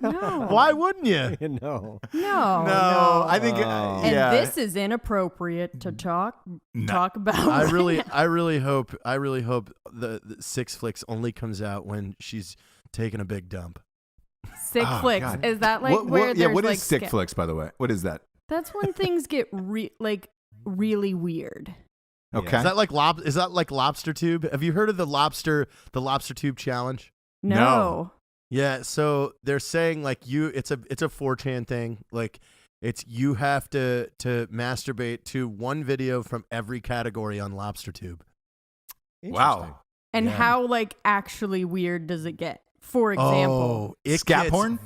[SPEAKER 5] No.
[SPEAKER 2] Why wouldn't you?
[SPEAKER 3] No.
[SPEAKER 5] No.
[SPEAKER 4] I think
[SPEAKER 5] And
[SPEAKER 4] yeah.
[SPEAKER 5] this is inappropriate to talk about.
[SPEAKER 2] I really hope the Six Flicks only comes out when she's taking a big dump.
[SPEAKER 5] Sick
[SPEAKER 4] Oh,
[SPEAKER 5] flicks.
[SPEAKER 4] God.
[SPEAKER 5] Is that like where there's
[SPEAKER 4] what
[SPEAKER 5] like
[SPEAKER 4] is Sick Flicks, by the way? What is that?
[SPEAKER 5] That's when things get really weird.
[SPEAKER 4] Okay.
[SPEAKER 2] Is that like lobster tube? Have you heard of the lobster tube challenge?
[SPEAKER 5] No.
[SPEAKER 2] Yeah, so they're saying like it's a 4chan thing. Like you have to masturbate to one video from every category on LobsterTube.
[SPEAKER 4] Wow.
[SPEAKER 5] And
[SPEAKER 2] Yeah.
[SPEAKER 5] how like actually weird does it get? For example,
[SPEAKER 4] Scat porn?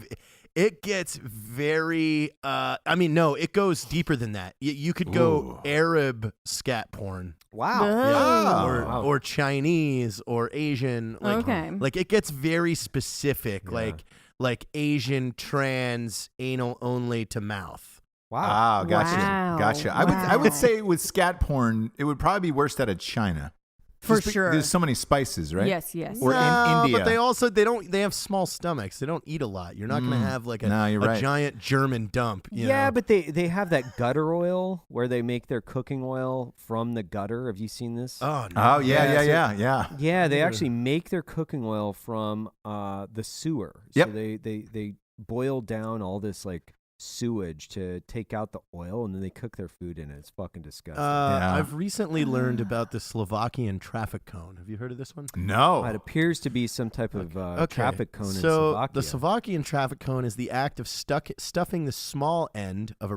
[SPEAKER 2] It gets very no, it goes deeper than that. You could go
[SPEAKER 4] Ooh.
[SPEAKER 2] Arab scat porn.
[SPEAKER 3] Wow.
[SPEAKER 5] Oh.
[SPEAKER 2] Or Chinese or Asian.
[SPEAKER 5] Okay.
[SPEAKER 2] Like it gets very specific,
[SPEAKER 4] Yeah.
[SPEAKER 2] like Asian trans anal only to mouth.
[SPEAKER 3] Wow.
[SPEAKER 4] Oh, gotcha.
[SPEAKER 5] Wow.
[SPEAKER 4] Gotcha. I
[SPEAKER 5] Wow.
[SPEAKER 4] would say with scat porn, it would probably be worse out of China.
[SPEAKER 5] For
[SPEAKER 4] Just
[SPEAKER 5] sure.
[SPEAKER 4] There's so many spices, right?
[SPEAKER 5] Yes.
[SPEAKER 4] Or in India.
[SPEAKER 2] But they have small stomachs. They don't eat a lot. You're not going to have like
[SPEAKER 4] No, you're
[SPEAKER 2] a
[SPEAKER 4] right.
[SPEAKER 2] giant German dump. You
[SPEAKER 3] Yeah,
[SPEAKER 2] know?
[SPEAKER 3] but they have that gutter oil where they make their cooking oil from the gutter. Have you seen this?
[SPEAKER 2] Oh, no.
[SPEAKER 4] Oh, yeah.
[SPEAKER 3] Yeah, they actually make their cooking oil from the sewer.
[SPEAKER 4] Yep.
[SPEAKER 3] So they boil down all this like sewage to take out the oil, and then they cook their food in it. It's fucking disgusting.
[SPEAKER 4] Yeah.
[SPEAKER 2] I've recently learned about the Slovakian traffic cone. Have you heard of this one?
[SPEAKER 4] No.
[SPEAKER 3] It appears to be some type of traffic cone in
[SPEAKER 2] So
[SPEAKER 3] Slovakia.
[SPEAKER 2] the Slovakian traffic cone is the act of stuffing the small end of a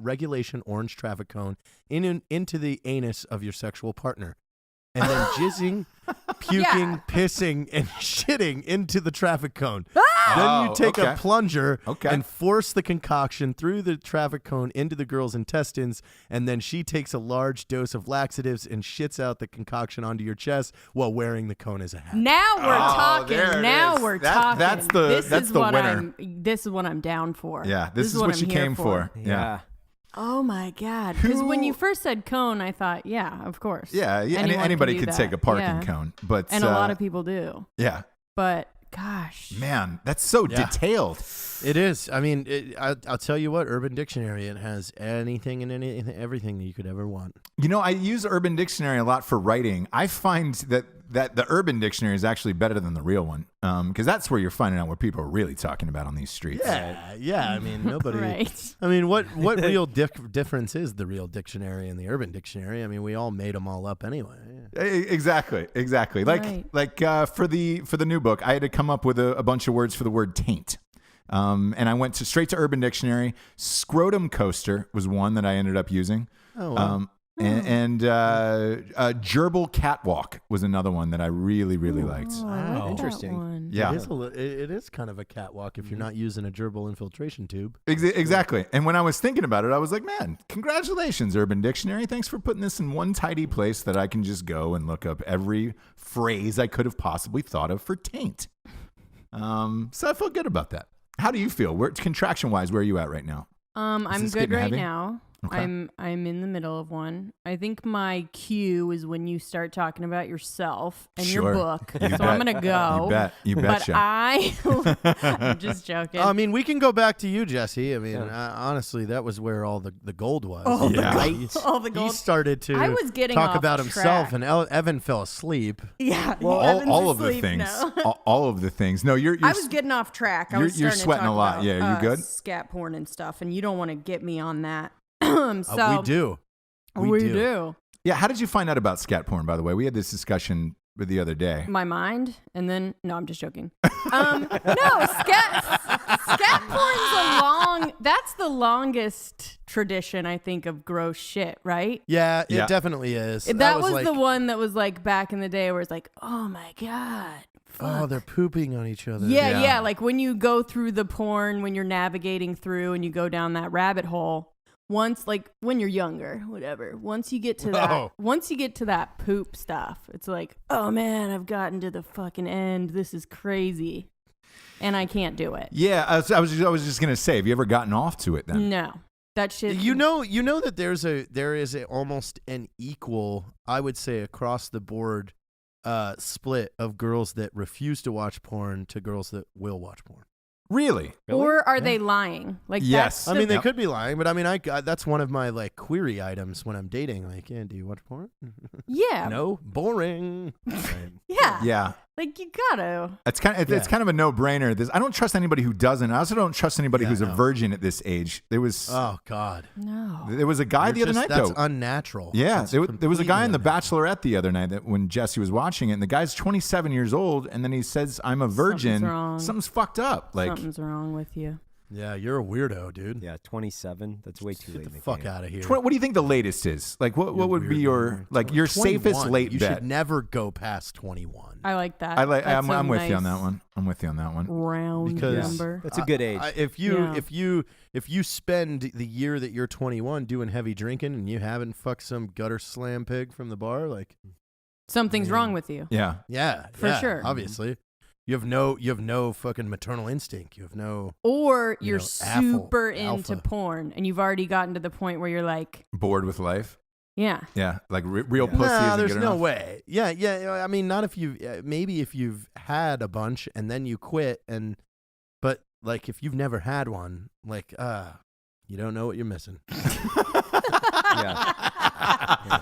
[SPEAKER 2] regulation orange traffic cone into the anus of your sexual partner, and then jizzing, puking, pissing, and shitting into the traffic cone. Then you take a plunger and force the concoction through the traffic cone into the girl's intestines, and then she takes a large dose of laxatives and shits out the concoction onto your chest while wearing the cone as a hat.
[SPEAKER 5] Now we're talking.
[SPEAKER 4] there it
[SPEAKER 5] Now
[SPEAKER 4] is.
[SPEAKER 5] we're
[SPEAKER 4] That-
[SPEAKER 5] talking.
[SPEAKER 4] that's the-
[SPEAKER 5] This
[SPEAKER 4] that's
[SPEAKER 5] is
[SPEAKER 4] the
[SPEAKER 5] what
[SPEAKER 4] winner.
[SPEAKER 5] This is what I'm down for.
[SPEAKER 4] Yeah, this is what
[SPEAKER 5] I'm
[SPEAKER 4] you
[SPEAKER 5] here
[SPEAKER 4] came for.
[SPEAKER 3] yeah.
[SPEAKER 5] Oh my god! Because when
[SPEAKER 4] Who-
[SPEAKER 5] you first said cone, I thought, yeah, of course.
[SPEAKER 4] Yeah,
[SPEAKER 5] Anyone
[SPEAKER 4] anybody
[SPEAKER 5] do
[SPEAKER 4] could
[SPEAKER 5] that.
[SPEAKER 4] take a parking
[SPEAKER 5] Yeah.
[SPEAKER 4] cone, but
[SPEAKER 5] And a lot of people do.
[SPEAKER 4] yeah,
[SPEAKER 5] But gosh,
[SPEAKER 4] man, that's so
[SPEAKER 2] Yeah.
[SPEAKER 4] detailed.
[SPEAKER 2] It is. I mean, I'll tell you what. Urban Dictionary. It has anything and everything that you could ever want.
[SPEAKER 4] You know, I use Urban Dictionary a lot for writing. I find that the Urban Dictionary is actually better than the real one, because that's where you're finding out what people are really talking about on these streets.
[SPEAKER 2] Yeah. I mean, nobody.
[SPEAKER 5] right?
[SPEAKER 2] I mean, what real difference is the real dictionary and the Urban Dictionary? I mean, we all made them all up anyway. Yeah.
[SPEAKER 4] Exactly.
[SPEAKER 5] Right.
[SPEAKER 4] Like for the new book, I had to come up with a bunch of words for the word taint. And I went straight to Urban Dictionary. Scrotum coaster was one that I ended up using.
[SPEAKER 2] Oh, wow.
[SPEAKER 4] And gerbil catwalk was another one that I really liked.
[SPEAKER 5] Oh, I like that
[SPEAKER 3] Interesting.
[SPEAKER 5] one.
[SPEAKER 4] Yeah.
[SPEAKER 2] It is kind of a catwalk if you're not using a gerbil infiltration tube.
[SPEAKER 4] Exactly. And when I was thinking about it, I was like, man, congratulations, Urban Dictionary. Thanks for putting this in one tidy place that I can just go and look up every phrase I could have possibly thought of for taint. So I felt good about that. How do you feel? Contraction-wise, where are you at right now?
[SPEAKER 5] I'm
[SPEAKER 4] this
[SPEAKER 5] good
[SPEAKER 4] getting
[SPEAKER 5] right
[SPEAKER 4] heavy?
[SPEAKER 5] now.
[SPEAKER 4] Okay.
[SPEAKER 5] I'm in the middle of one. I think my cue is when you start talking about yourself and
[SPEAKER 4] Sure.
[SPEAKER 5] your book.
[SPEAKER 4] You
[SPEAKER 5] So
[SPEAKER 4] bet.
[SPEAKER 5] I'm gonna go.
[SPEAKER 4] You
[SPEAKER 5] But
[SPEAKER 4] betcha.
[SPEAKER 5] I'm just joking.
[SPEAKER 2] I mean, we can go back to you, Jesse. I mean,
[SPEAKER 3] Yeah.
[SPEAKER 2] honestly, that was where all the gold was.
[SPEAKER 5] All
[SPEAKER 4] the Yeah.
[SPEAKER 5] gold. All the
[SPEAKER 2] He
[SPEAKER 5] gold.
[SPEAKER 2] started to
[SPEAKER 5] I was getting
[SPEAKER 2] talk
[SPEAKER 5] off
[SPEAKER 2] about himself,
[SPEAKER 5] track.
[SPEAKER 2] and Evan fell asleep.
[SPEAKER 5] Yeah.
[SPEAKER 4] Well,
[SPEAKER 5] Evan's
[SPEAKER 4] all of the
[SPEAKER 5] asleep
[SPEAKER 4] things.
[SPEAKER 5] now.
[SPEAKER 4] all of the things. No, you're
[SPEAKER 5] I was getting off track. I
[SPEAKER 4] you're-
[SPEAKER 5] was
[SPEAKER 4] you're
[SPEAKER 5] starting
[SPEAKER 4] sweating
[SPEAKER 5] to talk
[SPEAKER 4] a lot.
[SPEAKER 5] about,
[SPEAKER 4] Yeah, you good?
[SPEAKER 5] Scat porn and stuff, and you don't want to get me on that.
[SPEAKER 2] We do.
[SPEAKER 5] We do.
[SPEAKER 4] Yeah, how did you find out about scat porn, by the way? We had this discussion the other day.
[SPEAKER 5] My mind, and then no, I'm just joking. No, scat porn's a long. That's the longest tradition I think of gross shit, right?
[SPEAKER 2] Yeah, it
[SPEAKER 4] Yeah.
[SPEAKER 2] definitely is.
[SPEAKER 5] That was
[SPEAKER 2] like,
[SPEAKER 5] the one that was like back in the day where it's like, oh my god.
[SPEAKER 2] Oh, they're pooping on each other.
[SPEAKER 5] Yeah,
[SPEAKER 4] Yeah.
[SPEAKER 5] like when you go through the porn, when you're navigating through and you go down that rabbit hole, once like when you're younger, whatever. Once you get to that poop stuff, it's like, oh man, I've gotten to the fucking end. This is crazy. And I can't do it.
[SPEAKER 4] Yeah, I was just gonna say, have you ever gotten off to it then?
[SPEAKER 5] No. That shit.
[SPEAKER 2] You know that there is almost an equal, I would say, across the board split of girls that refuse to watch porn to girls that will watch porn.
[SPEAKER 4] Really?
[SPEAKER 5] Or are they lying? Like
[SPEAKER 4] Yes.
[SPEAKER 5] that's
[SPEAKER 2] I mean, they
[SPEAKER 4] Yep.
[SPEAKER 2] could be lying, but I mean, that's one of my like query items when I'm dating. Like, yeah, do you watch porn?
[SPEAKER 5] yeah.
[SPEAKER 2] No, boring.
[SPEAKER 5] Yeah.
[SPEAKER 4] Yeah.
[SPEAKER 5] Like you gotta.
[SPEAKER 4] It's kind of a no-brainer. I don't trust anybody who doesn't. I also don't trust anybody who's a
[SPEAKER 2] no.
[SPEAKER 4] virgin at this age. There was
[SPEAKER 2] Oh God.
[SPEAKER 5] No.
[SPEAKER 4] there was a guy the other night
[SPEAKER 2] that's
[SPEAKER 4] though.
[SPEAKER 2] unnatural.
[SPEAKER 4] Yeah,
[SPEAKER 2] That's
[SPEAKER 4] there was a guy
[SPEAKER 2] completely
[SPEAKER 4] in The
[SPEAKER 2] unnatural.
[SPEAKER 4] Bachelorette the other night that when Jesse was watching it, and the guy's 27 years old, and then he says, "I'm a virgin."
[SPEAKER 5] Something's wrong.
[SPEAKER 4] Something's fucked up. Like,
[SPEAKER 5] Something's wrong with you.
[SPEAKER 2] Yeah, you're a weirdo, dude.
[SPEAKER 3] Yeah, 27. That's way too late.
[SPEAKER 2] Get
[SPEAKER 3] in
[SPEAKER 2] the
[SPEAKER 3] the
[SPEAKER 2] fuck
[SPEAKER 3] game.
[SPEAKER 2] out of here.
[SPEAKER 4] what do you think the latest is? Like, what would be
[SPEAKER 2] Weird
[SPEAKER 4] your
[SPEAKER 2] number.
[SPEAKER 4] like your
[SPEAKER 2] 21.
[SPEAKER 4] safest late
[SPEAKER 2] You
[SPEAKER 4] bet?
[SPEAKER 2] should never go past 21.
[SPEAKER 5] I like that.
[SPEAKER 4] I'm
[SPEAKER 5] That's a
[SPEAKER 4] with you on
[SPEAKER 5] nice
[SPEAKER 4] that one. I'm with you on that one.
[SPEAKER 5] Round
[SPEAKER 2] Because-
[SPEAKER 5] number.
[SPEAKER 3] That's a good age.
[SPEAKER 2] If
[SPEAKER 5] Yeah.
[SPEAKER 2] you spend the year that you're 21 doing heavy drinking and you haven't fucked some gutter slam pig from the bar, like
[SPEAKER 5] Something's wrong with you.
[SPEAKER 4] Yeah.
[SPEAKER 2] yeah,
[SPEAKER 5] For
[SPEAKER 2] yeah,
[SPEAKER 5] sure.
[SPEAKER 2] obviously. You have no fucking maternal instinct. You have no
[SPEAKER 5] Or
[SPEAKER 2] You
[SPEAKER 5] you're
[SPEAKER 2] know,
[SPEAKER 5] super
[SPEAKER 2] alpha.
[SPEAKER 5] into porn and you've already gotten to the point where you're like,
[SPEAKER 4] Bored with life.
[SPEAKER 5] yeah.
[SPEAKER 4] Yeah, like real
[SPEAKER 3] Yeah.
[SPEAKER 4] pussy.
[SPEAKER 2] No,
[SPEAKER 4] isn't
[SPEAKER 2] there's
[SPEAKER 4] good
[SPEAKER 2] no
[SPEAKER 4] enough.
[SPEAKER 2] way. Yeah. I mean, not if you maybe if you've had a bunch and then you quit but like if you've never had one, like you don't know what you're missing.
[SPEAKER 3] Yeah.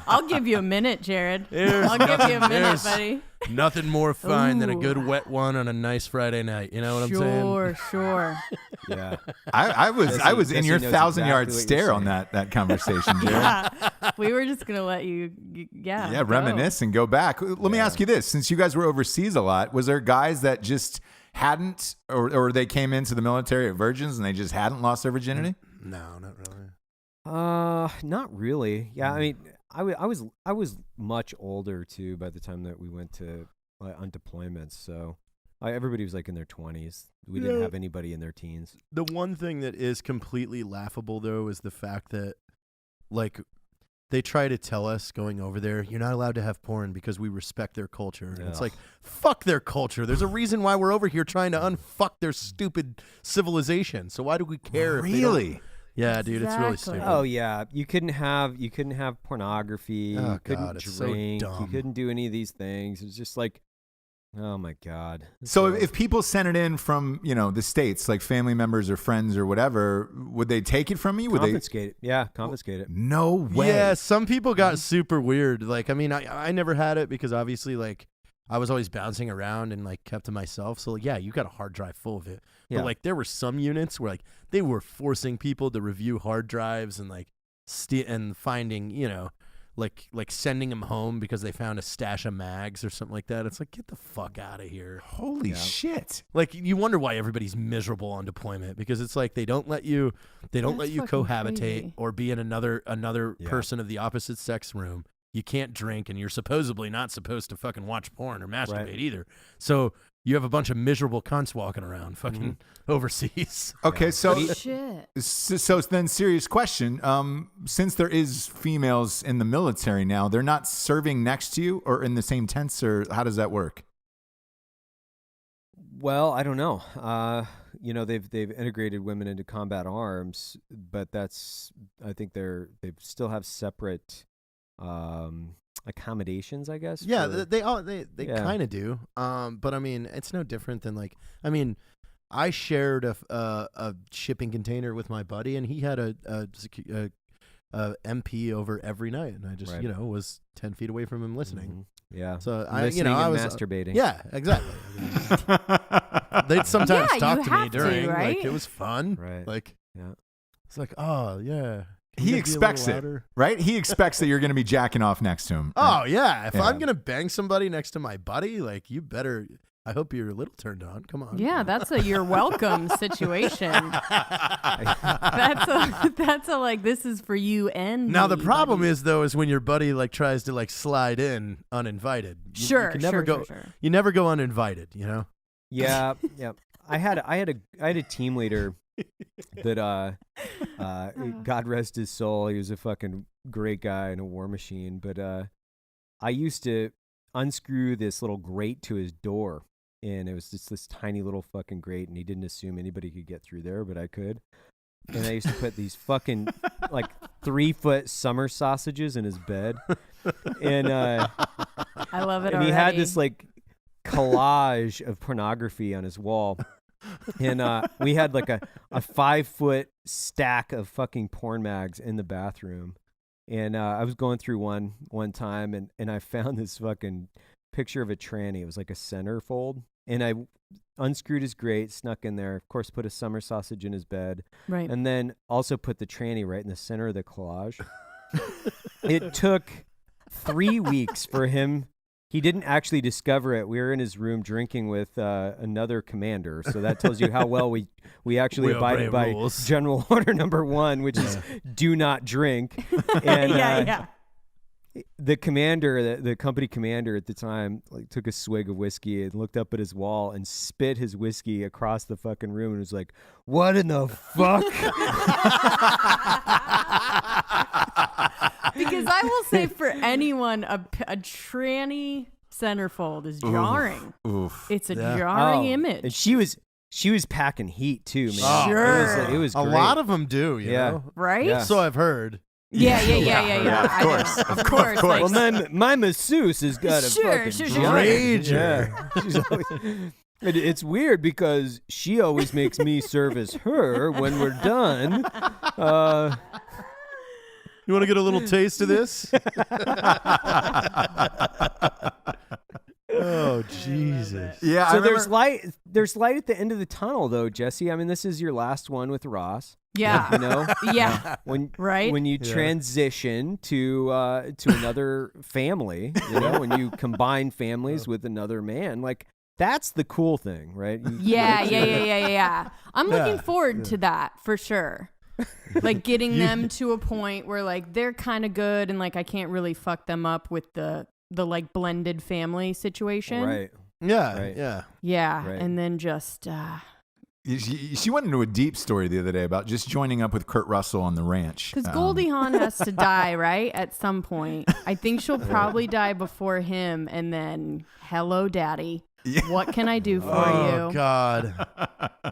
[SPEAKER 5] I'll give you a minute, Jared.
[SPEAKER 2] There's
[SPEAKER 5] I'll give you a minute,
[SPEAKER 2] there's
[SPEAKER 5] buddy.
[SPEAKER 2] Nothing more fun than a
[SPEAKER 5] Ooh.
[SPEAKER 2] good wet one on a nice Friday night. You know what I'm saying?
[SPEAKER 5] Sure.
[SPEAKER 3] Yeah.
[SPEAKER 4] I was
[SPEAKER 3] Jesse
[SPEAKER 4] in your
[SPEAKER 3] knows
[SPEAKER 4] 1,000-yard
[SPEAKER 3] exactly what you're
[SPEAKER 4] stare on
[SPEAKER 3] saying.
[SPEAKER 4] that conversation, Jared.
[SPEAKER 5] Yeah. We were just going to let you,
[SPEAKER 4] Yeah,
[SPEAKER 5] go.
[SPEAKER 4] reminisce and go back. Let me ask you this: since you guys were overseas a lot, was there guys that just hadn't, or they came into the military at virgins and they just hadn't lost their virginity?
[SPEAKER 2] No, not really.
[SPEAKER 3] Not really. Yeah, I mean, I was much older too by the time that we went to on deployments. So everybody was like in their 20s. We didn't
[SPEAKER 2] Yeah.
[SPEAKER 3] have anybody in their teens.
[SPEAKER 2] The one thing that is completely laughable though is the fact that like they try to tell us going over there, you're not allowed to have porn because we respect their culture. And it's
[SPEAKER 3] Ugh.
[SPEAKER 2] like, fuck their culture. There's a reason why we're over here trying to unfuck their stupid civilization. So why do we care? If they don't-
[SPEAKER 4] Really?
[SPEAKER 2] Yeah, dude, it's really
[SPEAKER 5] Exactly.
[SPEAKER 2] stupid.
[SPEAKER 3] Oh yeah, you couldn't have pornography.
[SPEAKER 2] Oh,
[SPEAKER 3] You couldn't
[SPEAKER 2] God, it's so
[SPEAKER 3] drink. You
[SPEAKER 2] dumb.
[SPEAKER 3] couldn't do any of these things. It's just like, oh my god.
[SPEAKER 4] So if people sent it in from the states, like family members or friends or whatever, would they take it from you? Would
[SPEAKER 3] confiscate it, yeah, confiscate it.
[SPEAKER 4] No way.
[SPEAKER 2] Yeah, some people got super weird. Like, I mean, I never had it because obviously, like, I was always bouncing around and like kept to myself. So yeah, you got a hard drive full of it.
[SPEAKER 3] Yeah.
[SPEAKER 2] But like, there were some units where like they were forcing people to review hard drives and like and finding, like sending them home because they found a stash of mags or something like that. It's like, get the fuck out of here.
[SPEAKER 4] Holy shit.
[SPEAKER 2] Like, you wonder why everybody's miserable on deployment because it's like they don't let you
[SPEAKER 5] That's fucking
[SPEAKER 2] cohabitate
[SPEAKER 5] crazy.
[SPEAKER 2] or be in another
[SPEAKER 3] Yeah.
[SPEAKER 2] person of the opposite sex room. You can't drink, and you're supposedly not supposed to fucking watch porn or masturbate
[SPEAKER 3] Right.
[SPEAKER 2] either. So you have a bunch of miserable cunts walking around fucking overseas.
[SPEAKER 4] Okay, so
[SPEAKER 5] Shit.
[SPEAKER 4] so then serious question. Since there is females in the military now, they're not serving next to you or in the same tents, or how does that work?
[SPEAKER 3] Well, I don't know. They've integrated women into combat arms, but I think they still have separate accommodations, I guess.
[SPEAKER 2] Yeah,
[SPEAKER 3] for-
[SPEAKER 2] they
[SPEAKER 3] Yeah.
[SPEAKER 2] kind of do. But I mean, it's no different than I shared a shipping container with my buddy, and he had a MP over every night, and I just
[SPEAKER 3] Right.
[SPEAKER 2] was 10 feet away from him listening.
[SPEAKER 3] Mhm. Yeah.
[SPEAKER 2] So
[SPEAKER 3] Listening
[SPEAKER 2] I
[SPEAKER 3] and
[SPEAKER 2] was
[SPEAKER 3] masturbating.
[SPEAKER 2] yeah, exactly. They'd sometimes
[SPEAKER 5] Yeah,
[SPEAKER 2] talk
[SPEAKER 5] you
[SPEAKER 2] to me
[SPEAKER 5] have to,
[SPEAKER 2] during,
[SPEAKER 5] right?
[SPEAKER 2] like it was fun.
[SPEAKER 3] Right.
[SPEAKER 2] Like
[SPEAKER 3] Yeah.
[SPEAKER 2] it's like, oh yeah. Can
[SPEAKER 4] He
[SPEAKER 2] you be a
[SPEAKER 4] expects
[SPEAKER 2] little
[SPEAKER 4] it,
[SPEAKER 2] louder?
[SPEAKER 4] right? He expects that you're going to be jacking off next to him.
[SPEAKER 2] Oh yeah. If
[SPEAKER 4] Yeah.
[SPEAKER 2] I'm gonna bang somebody next to my buddy, like you better. I hope you're a little turned on. Come on.
[SPEAKER 5] Yeah, that's a you're welcome situation. That's a like this is for you and
[SPEAKER 2] Now the
[SPEAKER 5] me,
[SPEAKER 2] problem
[SPEAKER 5] buddy.
[SPEAKER 2] is when your buddy tries to slide in uninvited. You can never go.
[SPEAKER 5] Sure.
[SPEAKER 2] You never go uninvited.
[SPEAKER 3] Yeah. Yeah. I had a team leader that God rest his soul. He was a fucking great guy and a war machine. But I used to unscrew this little grate to his door, and it was just this tiny little fucking grate, and he didn't assume anybody could get through there, but I could. And I used to put these fucking 3-foot summer sausages in his bed, and
[SPEAKER 5] I love it.
[SPEAKER 3] and he had
[SPEAKER 5] already.
[SPEAKER 3] this collage of pornography on his wall. And we had a 5-foot stack of fucking porn mags in the bathroom. And I was going through one time, and I found this fucking picture of a tranny. It was like a centerfold. And I unscrewed his grate, snuck in there, of course, put a summer sausage in his bed,
[SPEAKER 5] right.
[SPEAKER 3] and then also put the tranny right in the center of the collage. It took 3 weeks for him. He didn't actually discover it. We were in his room drinking with another commander, so that tells you how well we actually
[SPEAKER 2] We
[SPEAKER 3] abided
[SPEAKER 2] obey
[SPEAKER 3] by
[SPEAKER 2] rules.
[SPEAKER 3] General Order number 1, which is do not drink. And
[SPEAKER 5] yeah.
[SPEAKER 3] the commander, the company commander at the time, took a swig of whiskey and looked up at his wall and spit his whiskey across the fucking room and was like, "What in the fuck?"
[SPEAKER 5] Because I will say for anyone, a tranny centerfold is jarring.
[SPEAKER 4] Oof.
[SPEAKER 5] It's a
[SPEAKER 2] Yeah.
[SPEAKER 5] jarring
[SPEAKER 3] Oh,
[SPEAKER 5] image.
[SPEAKER 3] And she was packing heat too, man.
[SPEAKER 2] Oh,
[SPEAKER 5] Sure.
[SPEAKER 3] It was
[SPEAKER 2] A
[SPEAKER 3] great.
[SPEAKER 2] lot of them do. You
[SPEAKER 3] Yeah.
[SPEAKER 2] know?
[SPEAKER 5] right?
[SPEAKER 3] Yeah.
[SPEAKER 2] So I've heard.
[SPEAKER 5] Yeah.
[SPEAKER 4] Yeah, of
[SPEAKER 5] I know.
[SPEAKER 4] course.
[SPEAKER 5] Of course.
[SPEAKER 2] course.
[SPEAKER 3] Well, my masseuse has got a
[SPEAKER 5] Sure,
[SPEAKER 3] fucking
[SPEAKER 5] sure.
[SPEAKER 3] giant.
[SPEAKER 2] Rager.
[SPEAKER 3] Yeah. She's always, it's weird because she always makes me service her when we're done.
[SPEAKER 2] You want to get a little taste of this? Oh Jesus!
[SPEAKER 4] Yeah, I
[SPEAKER 3] So
[SPEAKER 4] remember,
[SPEAKER 3] there's light at the end of the tunnel, though, Jesse. I mean, this is your last one with Ross.
[SPEAKER 5] Yeah.
[SPEAKER 3] You know,
[SPEAKER 5] Yeah. Right?
[SPEAKER 3] when you
[SPEAKER 2] Yeah.
[SPEAKER 3] transition to another family, you know, when you combine families with another man, that's the cool thing, right?
[SPEAKER 5] Yeah. I'm looking
[SPEAKER 2] Yeah,
[SPEAKER 5] forward to that for sure. Getting them to a point where they're kind of good and I can't really fuck them up with the blended family situation.
[SPEAKER 3] Right.
[SPEAKER 2] Yeah,
[SPEAKER 3] Right.
[SPEAKER 2] yeah.
[SPEAKER 5] Yeah.
[SPEAKER 3] Right.
[SPEAKER 5] And then just
[SPEAKER 4] she went into a deep story the other day about just joining up with Kurt Russell on the ranch.
[SPEAKER 5] because Goldie Hawn has to die, right? At some point. I think she'll probably die before him and then hello daddy.
[SPEAKER 4] Yeah.
[SPEAKER 5] What can I do for
[SPEAKER 2] Oh
[SPEAKER 5] you?
[SPEAKER 2] God!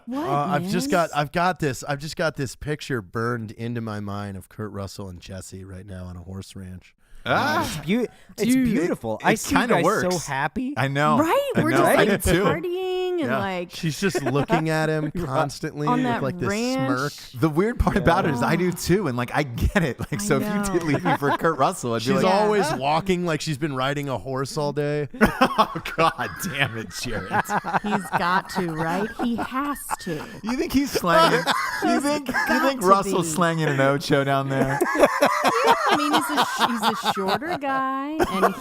[SPEAKER 5] What?
[SPEAKER 2] I've just
[SPEAKER 5] man?
[SPEAKER 2] got this picture burned into my mind of Kurt Russell and Jesse right now on a horse ranch.
[SPEAKER 4] Ah,
[SPEAKER 3] It's
[SPEAKER 5] Dude,
[SPEAKER 3] beautiful.
[SPEAKER 4] it
[SPEAKER 3] I see you
[SPEAKER 4] kinda
[SPEAKER 3] guys
[SPEAKER 4] works.
[SPEAKER 3] so happy.
[SPEAKER 4] I know.
[SPEAKER 5] Right?
[SPEAKER 4] I
[SPEAKER 5] We're
[SPEAKER 4] know.
[SPEAKER 5] just
[SPEAKER 4] I did too.
[SPEAKER 5] partying and
[SPEAKER 4] Yeah.
[SPEAKER 2] She's just looking at him constantly
[SPEAKER 5] on
[SPEAKER 2] with
[SPEAKER 5] that
[SPEAKER 2] this
[SPEAKER 5] ranch.
[SPEAKER 2] smirk.
[SPEAKER 4] The weird part about it is I do too, and I get it. So if you did
[SPEAKER 5] know.
[SPEAKER 4] leave me for Kurt Russell, I'd be
[SPEAKER 2] She's
[SPEAKER 4] like,
[SPEAKER 2] always walking like she's been riding a horse all day.
[SPEAKER 4] oh God damn it, Jared.
[SPEAKER 5] He's got to, right? He has to.
[SPEAKER 4] You think he's slanging? You think
[SPEAKER 5] got to
[SPEAKER 4] Russell's
[SPEAKER 5] be.
[SPEAKER 4] slanging an Ocho down there?
[SPEAKER 5] I mean, he's a shorter guy, and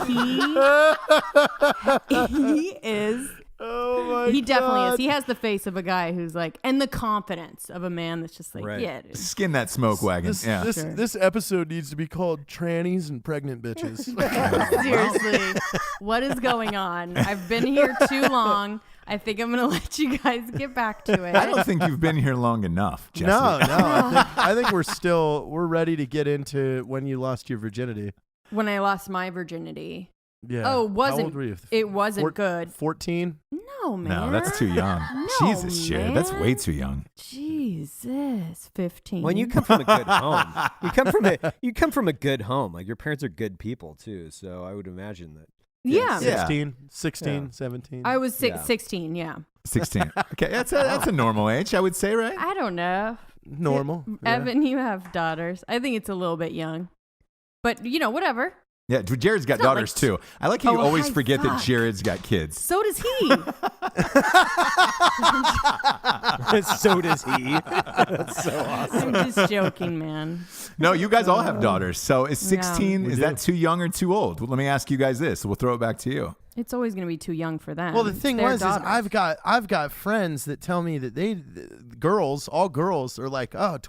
[SPEAKER 5] he is.
[SPEAKER 2] Oh my
[SPEAKER 5] He definitely is. He has the face of a guy who's and the confidence of a man that's just
[SPEAKER 3] Right.
[SPEAKER 5] yeah. Dude.
[SPEAKER 4] Skin that smoke wagon. Yeah.
[SPEAKER 5] Sure.
[SPEAKER 2] This episode needs to be called Trannies and Pregnant Bitches.
[SPEAKER 5] Seriously, what is going on? I've been here too long. I think I'm gonna let you guys get back to it.
[SPEAKER 4] I don't think you've been here long enough, Jesse.
[SPEAKER 2] No. I think we're ready to get into when you lost your virginity.
[SPEAKER 5] When I lost my virginity.
[SPEAKER 2] Yeah.
[SPEAKER 5] Oh, wasn't.
[SPEAKER 2] How old were you?
[SPEAKER 5] It wasn't good.
[SPEAKER 2] 14?
[SPEAKER 5] No, man.
[SPEAKER 4] No, that's too young.
[SPEAKER 5] No,
[SPEAKER 4] Jesus, Jared, that's way
[SPEAKER 5] man.
[SPEAKER 4] too young.
[SPEAKER 5] Jesus, 15.
[SPEAKER 3] When you come from a good home, you come from a good home. Like your parents are good people too. So I would imagine that.
[SPEAKER 5] Yeah.
[SPEAKER 4] Yeah.
[SPEAKER 2] 16, 17.
[SPEAKER 5] I was
[SPEAKER 3] Yeah.
[SPEAKER 5] 16, yeah.
[SPEAKER 4] 16. Okay, that's a normal age, I would say, right?
[SPEAKER 5] I don't know.
[SPEAKER 2] Normal. Yeah.
[SPEAKER 5] Evan, you have daughters. I think it's a little bit young. But, whatever.
[SPEAKER 4] Yeah, Jared's got
[SPEAKER 5] It's not
[SPEAKER 4] daughters
[SPEAKER 5] like-
[SPEAKER 4] too. I like how you
[SPEAKER 5] Oh,
[SPEAKER 4] always
[SPEAKER 5] hi,
[SPEAKER 4] forget that
[SPEAKER 5] fuck.
[SPEAKER 4] Jared's got kids.
[SPEAKER 5] So does he.
[SPEAKER 3] So does he. That's so awesome.
[SPEAKER 5] I'm just joking, man.
[SPEAKER 4] No, you guys all have daughters. So is 16,
[SPEAKER 2] We
[SPEAKER 4] is
[SPEAKER 2] do.
[SPEAKER 4] that too young or too old? Well, let me ask you guys this. We'll throw it back to you.
[SPEAKER 5] It's always going to be too young for them.
[SPEAKER 2] Well, the
[SPEAKER 5] It's
[SPEAKER 2] thing
[SPEAKER 5] their
[SPEAKER 2] was, is
[SPEAKER 5] daughters.
[SPEAKER 2] I've got friends that tell me that all girls are like, 12,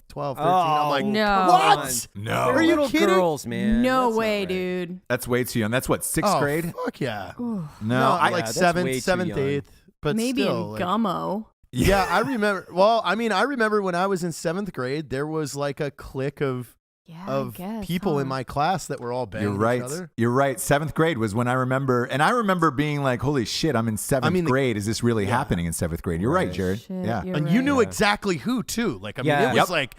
[SPEAKER 2] 13. I'm like,
[SPEAKER 5] No.
[SPEAKER 2] what?
[SPEAKER 4] No.
[SPEAKER 2] Are you
[SPEAKER 3] little
[SPEAKER 2] kidding?
[SPEAKER 3] girls, man?
[SPEAKER 5] No
[SPEAKER 3] That's not
[SPEAKER 5] way,
[SPEAKER 3] right.
[SPEAKER 5] dude.
[SPEAKER 4] That's way too young. That's what, 6th
[SPEAKER 2] Oh,
[SPEAKER 4] grade?
[SPEAKER 2] Fuck yeah.
[SPEAKER 5] Ooh.
[SPEAKER 4] No,
[SPEAKER 2] I
[SPEAKER 4] I
[SPEAKER 2] like
[SPEAKER 3] that's way too
[SPEAKER 2] 7th,
[SPEAKER 3] young.
[SPEAKER 2] 8th, but
[SPEAKER 5] Maybe
[SPEAKER 2] still,
[SPEAKER 5] in Gummo.
[SPEAKER 2] Yeah, I remember. Well, I remember when I was in 7th grade, there was like a clique of
[SPEAKER 5] Yeah,
[SPEAKER 2] of
[SPEAKER 5] I guess,
[SPEAKER 2] people in
[SPEAKER 5] huh?
[SPEAKER 2] my class that were all banging
[SPEAKER 4] You're right.
[SPEAKER 2] each other.
[SPEAKER 4] You're right. 7th grade was when I remember, and I remember being like, "Holy shit, I'm in 7th grade. Is this really happening in 7th grade?" You're right, Jared.
[SPEAKER 5] Shit,
[SPEAKER 4] yeah.
[SPEAKER 5] you're
[SPEAKER 2] And you
[SPEAKER 5] right.
[SPEAKER 2] knew exactly who too. Like, I mean,
[SPEAKER 3] Yeah.
[SPEAKER 2] it was
[SPEAKER 4] Yep.
[SPEAKER 2] like,